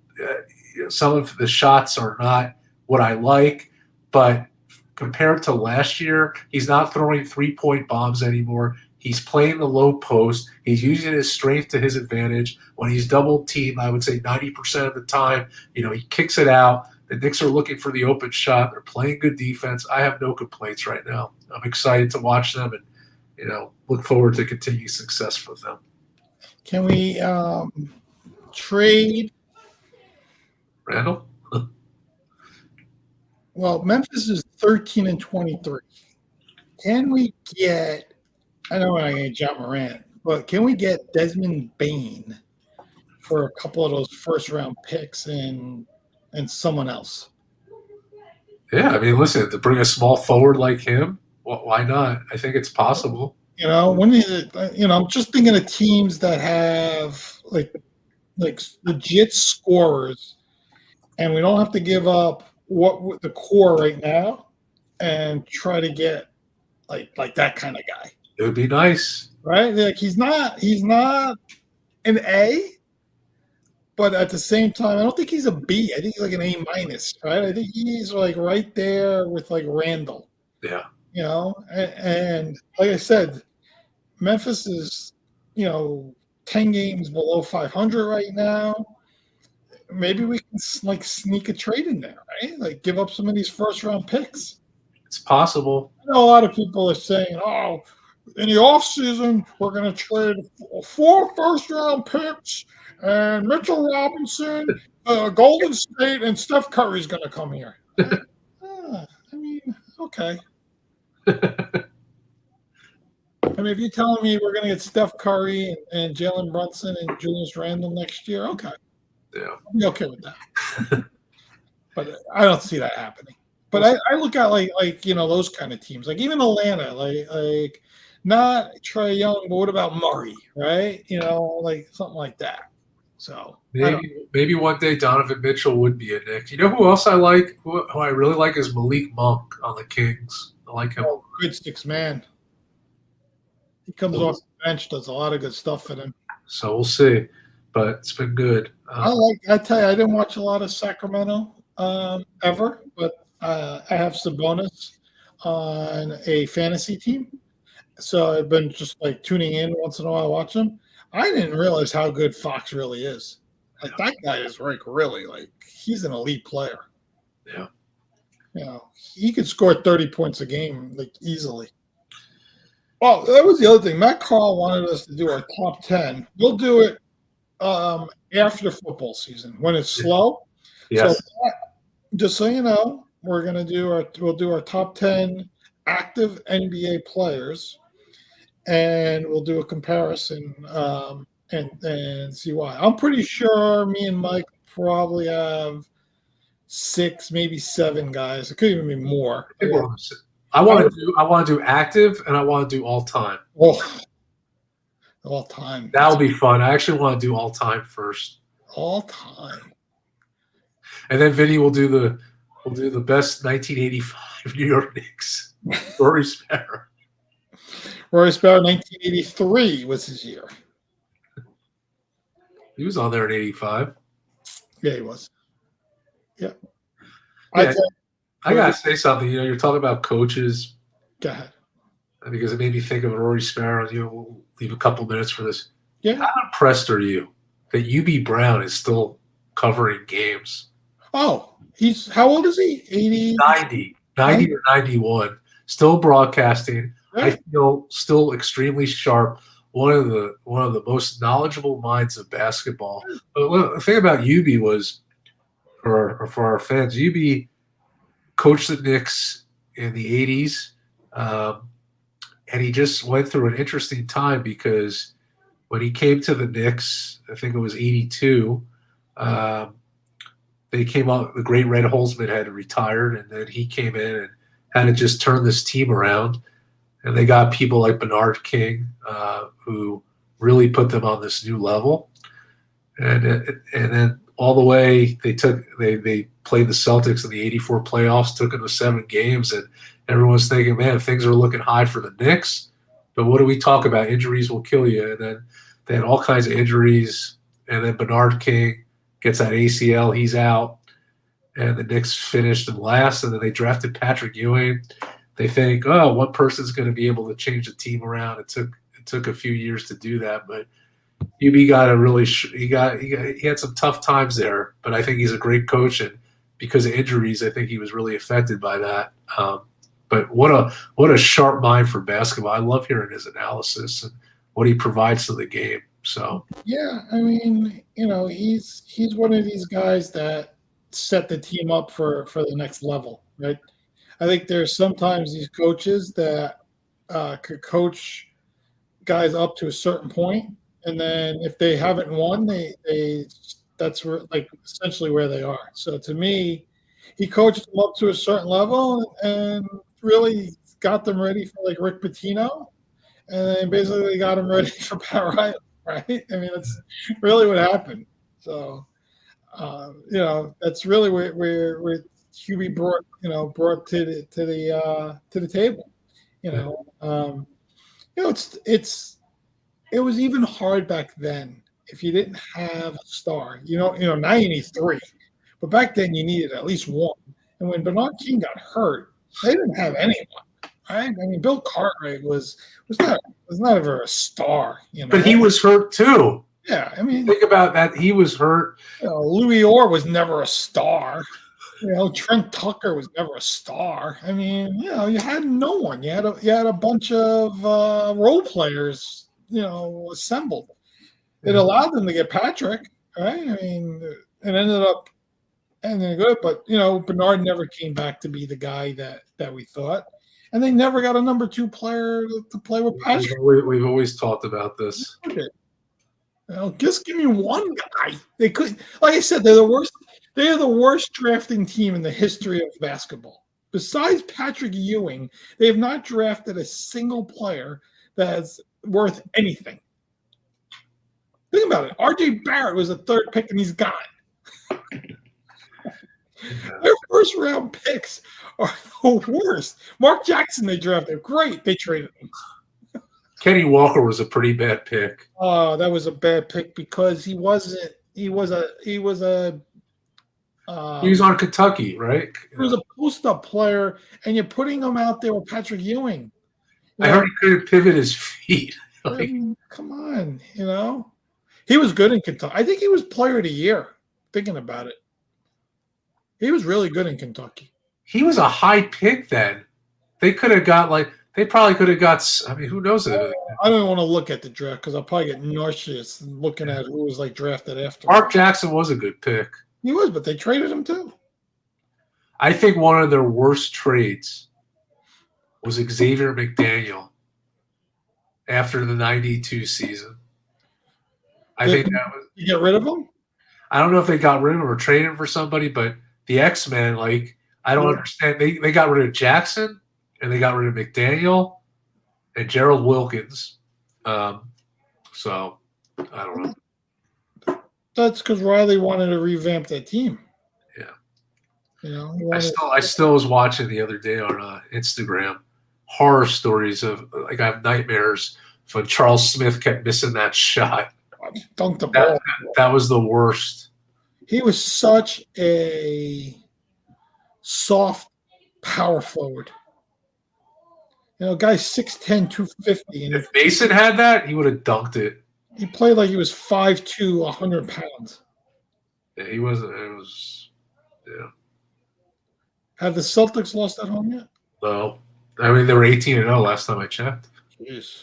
[SPEAKER 2] some of the shots are not what I like, but compared to last year, he's not throwing three-point bombs anymore. He's playing the low post. He's using his strength to his advantage. When he's double teamed, I would say 90% of the time, he kicks it out. The Knicks are looking for the open shot. They're playing good defense. I have no complaints right now. I'm excited to watch them and, look forward to continued success with them.
[SPEAKER 1] Can we trade?
[SPEAKER 2] Randall?
[SPEAKER 1] Well, Memphis is 13-23. Can we get? I know we're not going to get John Morant, but can we get Desmond Bane for a couple of those first-round picks and someone else?
[SPEAKER 2] Yeah, I mean, listen, to bring a small forward like him, why not? I think it's possible.
[SPEAKER 1] I'm just thinking of teams that have like legit scorers, and we don't have to give up what the core right now, and try to get like that kind of guy.
[SPEAKER 2] It would be nice,
[SPEAKER 1] right? Like he's not an A, but at the same time, I don't think he's a B. I think he's like an A minus, right? I think he's like right there with like Randall.
[SPEAKER 2] Yeah.
[SPEAKER 1] And like I said, Memphis is, 10 games below 500 right now. Maybe we can sneak a trade in there, right? Like give up some of these first round picks.
[SPEAKER 2] It's possible.
[SPEAKER 1] I know a lot of people are saying, oh, in the offseason, we're going to trade 4 first-round picks and Mitchell Robinson, Golden State, and Steph Curry's going to come here. Okay. If you're telling me we're going to get Steph Curry and Jalen Brunson and Julius Randle next year, okay.
[SPEAKER 2] Yeah.
[SPEAKER 1] I'll be okay with that. But I don't see that happening. But I look at like those kind of teams, like even Atlanta, like not Trae Young, but what about Murray, right? Like something like that. So
[SPEAKER 2] maybe one day Donovan Mitchell would be a Knick. You know who else I like? Who I really like is Malik Monk on the Kings. I like him.
[SPEAKER 1] Oh, good sticks, man. He comes off the bench, does a lot of good stuff for them.
[SPEAKER 2] So we'll see. but it's been good.
[SPEAKER 1] I tell you, I didn't watch a lot of Sacramento ever, but I have Sabonis on a fantasy team. So I've been just like tuning in once in a while, watching. I didn't realize how good Fox really is. Like that guy is like really like he's an elite player.
[SPEAKER 2] Yeah.
[SPEAKER 1] You know, he could score 30 points a game like easily. Oh, that was the other thing. Matt Carl wanted us to do our top 10. We'll do it after football season when it's slow.
[SPEAKER 2] Yes.
[SPEAKER 1] So just so you know, we'll do our top 10 active NBA players, and we'll do a comparison and see why. I'm pretty sure me and Mike probably have 6, maybe 7 guys. It could even be more.
[SPEAKER 2] I want to do active, and I want to do all time.
[SPEAKER 1] Oh, all time.
[SPEAKER 2] That'll be fun. I actually want to do all time first.
[SPEAKER 1] All time.
[SPEAKER 2] And then Vinny will do the best 1985 New York Knicks. Rory Sparrow.
[SPEAKER 1] Rory Sparrow, 1983 was his year.
[SPEAKER 2] He was on there in 85.
[SPEAKER 1] Yeah, he was. Yeah.
[SPEAKER 2] I gotta say something. You know, you're talking about coaches.
[SPEAKER 1] Go ahead.
[SPEAKER 2] Because it made me think of Rory Sparrow. You know, we'll leave a couple minutes for this.
[SPEAKER 1] Yeah.
[SPEAKER 2] How impressed are you that UB Brown is still covering games?
[SPEAKER 1] Oh, he's how old is he? 80?
[SPEAKER 2] 90 or 91. Still broadcasting.
[SPEAKER 1] Yeah.
[SPEAKER 2] I feel still extremely sharp. One of the most knowledgeable minds of basketball. But the thing about UB was, for our fans, UB coached the Knicks in the 80s, and he just went through an interesting time because when he came to the Knicks, I think it was 82, they came out, the great Red Holzman had retired, and then he came in and had to just turn this team around. And they got people like Bernard King, who really put them on this new level. And then all the way they played the Celtics in the 84 playoffs, took them to 7 games, and everyone's thinking, man, things are looking high for the Knicks. But what do we talk about? Injuries will kill you. And then they had all kinds of injuries. And then Bernard King gets that ACL, he's out. And the Knicks finished in last, and then they drafted Patrick Ewing. They think, oh, one person's going to be able to change the team around. It took a few years to do that, but UB got a really he had some tough times there. But I think he's a great coach, and because of injuries, I think he was really affected by that. But what a sharp mind for basketball. I love hearing his analysis and what he provides to the game. So
[SPEAKER 1] yeah, I mean, you know, he's one of these guys that set the team up for the next level, right? I think there's sometimes these coaches that could coach guys up to a certain point, and then if they haven't won, that's where, like, essentially where they are. So to me, he coached them up to a certain level and really got them ready for like Rick Pitino, and then basically got them ready for Pat Riley, right? I mean, that's really what happened. So you know, that's really where QB brought to the table. You know, it was even hard back then if you didn't have a star. You know, now you need 3, but back then you needed at least 1. And when Bernard King got hurt, they didn't have anyone. Right? I mean, Bill Cartwright was not ever a star. You know,
[SPEAKER 2] but he was hurt too.
[SPEAKER 1] Yeah, I mean,
[SPEAKER 2] think about that. He was hurt.
[SPEAKER 1] You know, Louis Orr was never a star. You know, Trent Tucker was never a star. I mean, you know, you had no one. You had a bunch of role players, you know, assembled. It allowed them to get Patrick, right? I mean, it ended up ending good, but you know, Bernard never came back to be the guy that we thought, and they never got a number 2 player to play with Patrick.
[SPEAKER 2] We've always talked about this.
[SPEAKER 1] You know, just give me one guy. They could, like I said, they're the worst. They are the worst drafting team in the history of basketball. Besides Patrick Ewing, they have not drafted a single player that's worth anything. Think about it. RJ Barrett was a 3rd pick, and he's gone. Their first round picks are the worst. Mark Jackson they drafted. Great. They traded him.
[SPEAKER 2] Kenny Walker was a pretty bad pick.
[SPEAKER 1] Oh, that was a bad pick because he wasn't. He was a.
[SPEAKER 2] He was on Kentucky, right?
[SPEAKER 1] He was a post-up player, and you're putting him out there with Patrick Ewing.
[SPEAKER 2] I heard he couldn't pivot his feet.
[SPEAKER 1] Like, come on, he was good in Kentucky. I think he was Player of the Year. Thinking about it, he was really good in Kentucky.
[SPEAKER 2] He was a high pick then. They could have got they probably could have got. I mean, who knows?
[SPEAKER 1] I don't want to look at the draft because I'll probably get nauseous looking at who was drafted after.
[SPEAKER 2] Mark Jackson was a good pick.
[SPEAKER 1] He was, but they traded him too.
[SPEAKER 2] I think one of their worst trades was Xavier McDaniel after the '92 season. I think that was.
[SPEAKER 1] You get rid of him?
[SPEAKER 2] I don't know if they got rid of him or traded him for somebody, but the X-Men, I don't understand. They got rid of Jackson and they got rid of McDaniel and Gerald Wilkins. So I don't know.
[SPEAKER 1] That's because Riley wanted to revamp that team.
[SPEAKER 2] Yeah. I still was watching the other day on Instagram horror stories of I have nightmares when Charles Smith kept missing that shot.
[SPEAKER 1] Dunked the ball.
[SPEAKER 2] That was the worst.
[SPEAKER 1] He was such a soft power forward. Guy's 6'10", 250. And
[SPEAKER 2] if Mason had that, he would have dunked it.
[SPEAKER 1] He played like he was 5'2", 100 pounds.
[SPEAKER 2] Yeah, he wasn't. It was, yeah.
[SPEAKER 1] Have the Celtics lost at home yet?
[SPEAKER 2] No. I mean, they were 18-0 last time I checked.
[SPEAKER 1] Jeez.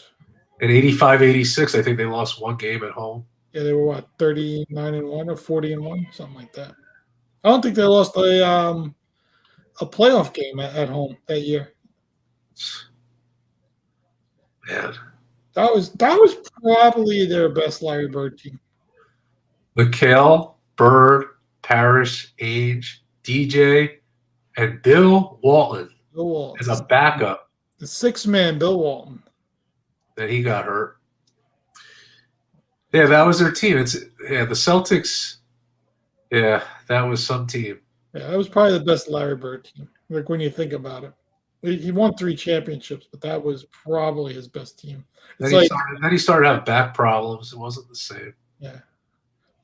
[SPEAKER 2] In 85-86, I think they lost one game at home.
[SPEAKER 1] Yeah, they were what, 39-1 or 40-1, something like that. I don't think they lost a playoff game at home that year.
[SPEAKER 2] Man,
[SPEAKER 1] that was probably their best Larry Bird team.
[SPEAKER 2] McHale, Bird, Parrish, Ainge, DJ, and Bill Walton as a backup.
[SPEAKER 1] The six-man Bill Walton.
[SPEAKER 2] Then he got hurt. Yeah, that was their team. The Celtics. Yeah, that was some team.
[SPEAKER 1] Yeah, that was probably the best Larry Bird team. When you think about it, he won 3 championships, but that was probably his best team.
[SPEAKER 2] Then he started to have back problems. It wasn't the same.
[SPEAKER 1] Yeah,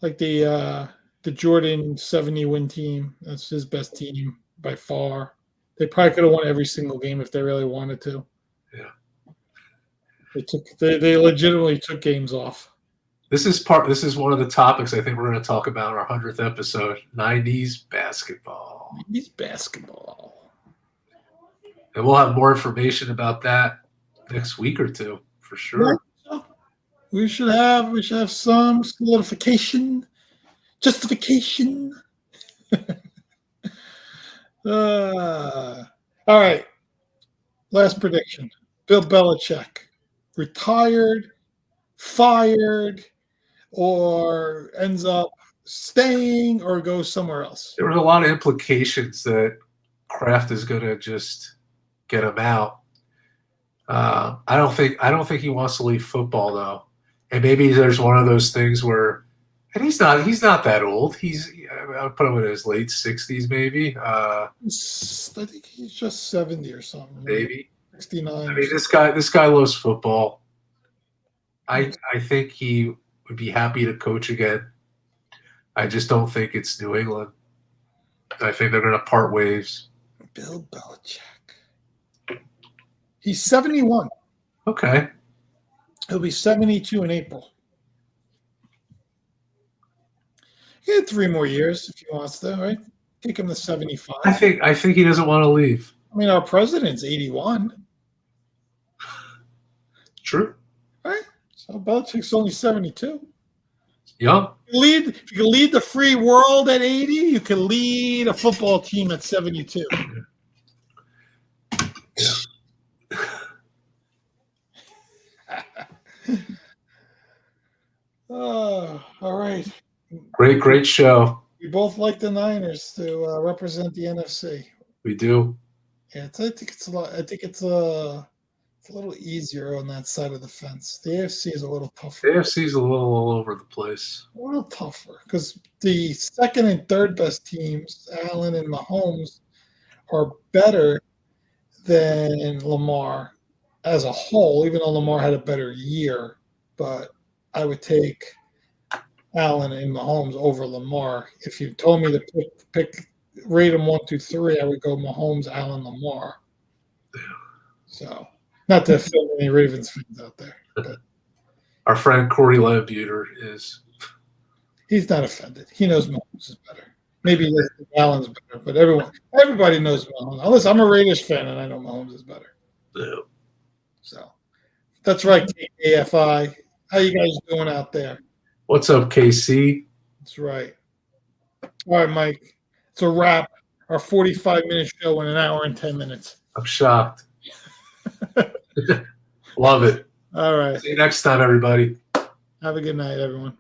[SPEAKER 1] like the Jordan 70-win team. That's his best team by far. They probably could have won every single game if they really wanted to.
[SPEAKER 2] Yeah.
[SPEAKER 1] They legitimately took games off.
[SPEAKER 2] This is one of the topics I think we're going to talk about in our 100th episode, 90s basketball.
[SPEAKER 1] 90s basketball.
[SPEAKER 2] And we'll have more information about that next week or two, for sure.
[SPEAKER 1] Yeah. We should have some solidification, justification. All right. Last prediction. Bill Belichick. Retired, fired, or ends up staying or goes somewhere else.
[SPEAKER 2] There was a lot of implications that Kraft is going to just get him out. I don't think he wants to leave football though, and maybe there's one of those things where, and he's not that old. I'll put him in his late 60s maybe. I
[SPEAKER 1] think he's just 70 or something.
[SPEAKER 2] Maybe
[SPEAKER 1] 69.
[SPEAKER 2] I mean, this guy loves football. I think he would be happy to coach again. I just don't think it's New England. I think they're going to part ways.
[SPEAKER 1] Bill Belichick. He's 71.
[SPEAKER 2] Okay.
[SPEAKER 1] He'll be 72 in April. He had 3 more years if he wants to, right? Take him to 75.
[SPEAKER 2] I think he doesn't want to leave.
[SPEAKER 1] I mean, our president's 81.
[SPEAKER 2] True.
[SPEAKER 1] Right? So Belichick's only 72.
[SPEAKER 2] Young.
[SPEAKER 1] If you can lead the free world at 80, you can lead a football team at 72.
[SPEAKER 2] Yeah.
[SPEAKER 1] All right.
[SPEAKER 2] Great show.
[SPEAKER 1] We both like the Niners to represent the NFC.
[SPEAKER 2] We do.
[SPEAKER 1] Yeah, I think it's a lot. I think it's a little easier on that side of the fence. The AFC is a little tougher.
[SPEAKER 2] The AFC is a little all over the place.
[SPEAKER 1] A little tougher because the second and third best teams, Allen and Mahomes, are better than Lamar as a whole, even though Lamar had a better year, but I would take Allen and Mahomes over Lamar. If you told me to rate them 1, 2, 3, I would go Mahomes, Allen, Lamar. So, not to offend any Ravens fans out there, but
[SPEAKER 2] Our friend Corey Lambuter is.
[SPEAKER 1] he's not offended. He knows Mahomes is better. Maybe Allen's better, but everybody knows Mahomes. Unless I'm a Raiders fan and I know Mahomes is better.
[SPEAKER 2] Yeah.
[SPEAKER 1] So that's right, KFI. How you guys doing out there?
[SPEAKER 2] What's up, KC?
[SPEAKER 1] That's right. All right, Mike. It's a wrap. Our 45-minute show in an hour and 10 minutes.
[SPEAKER 2] I'm shocked. Love it.
[SPEAKER 1] All right.
[SPEAKER 2] See you next time, everybody.
[SPEAKER 1] Have a good night, everyone.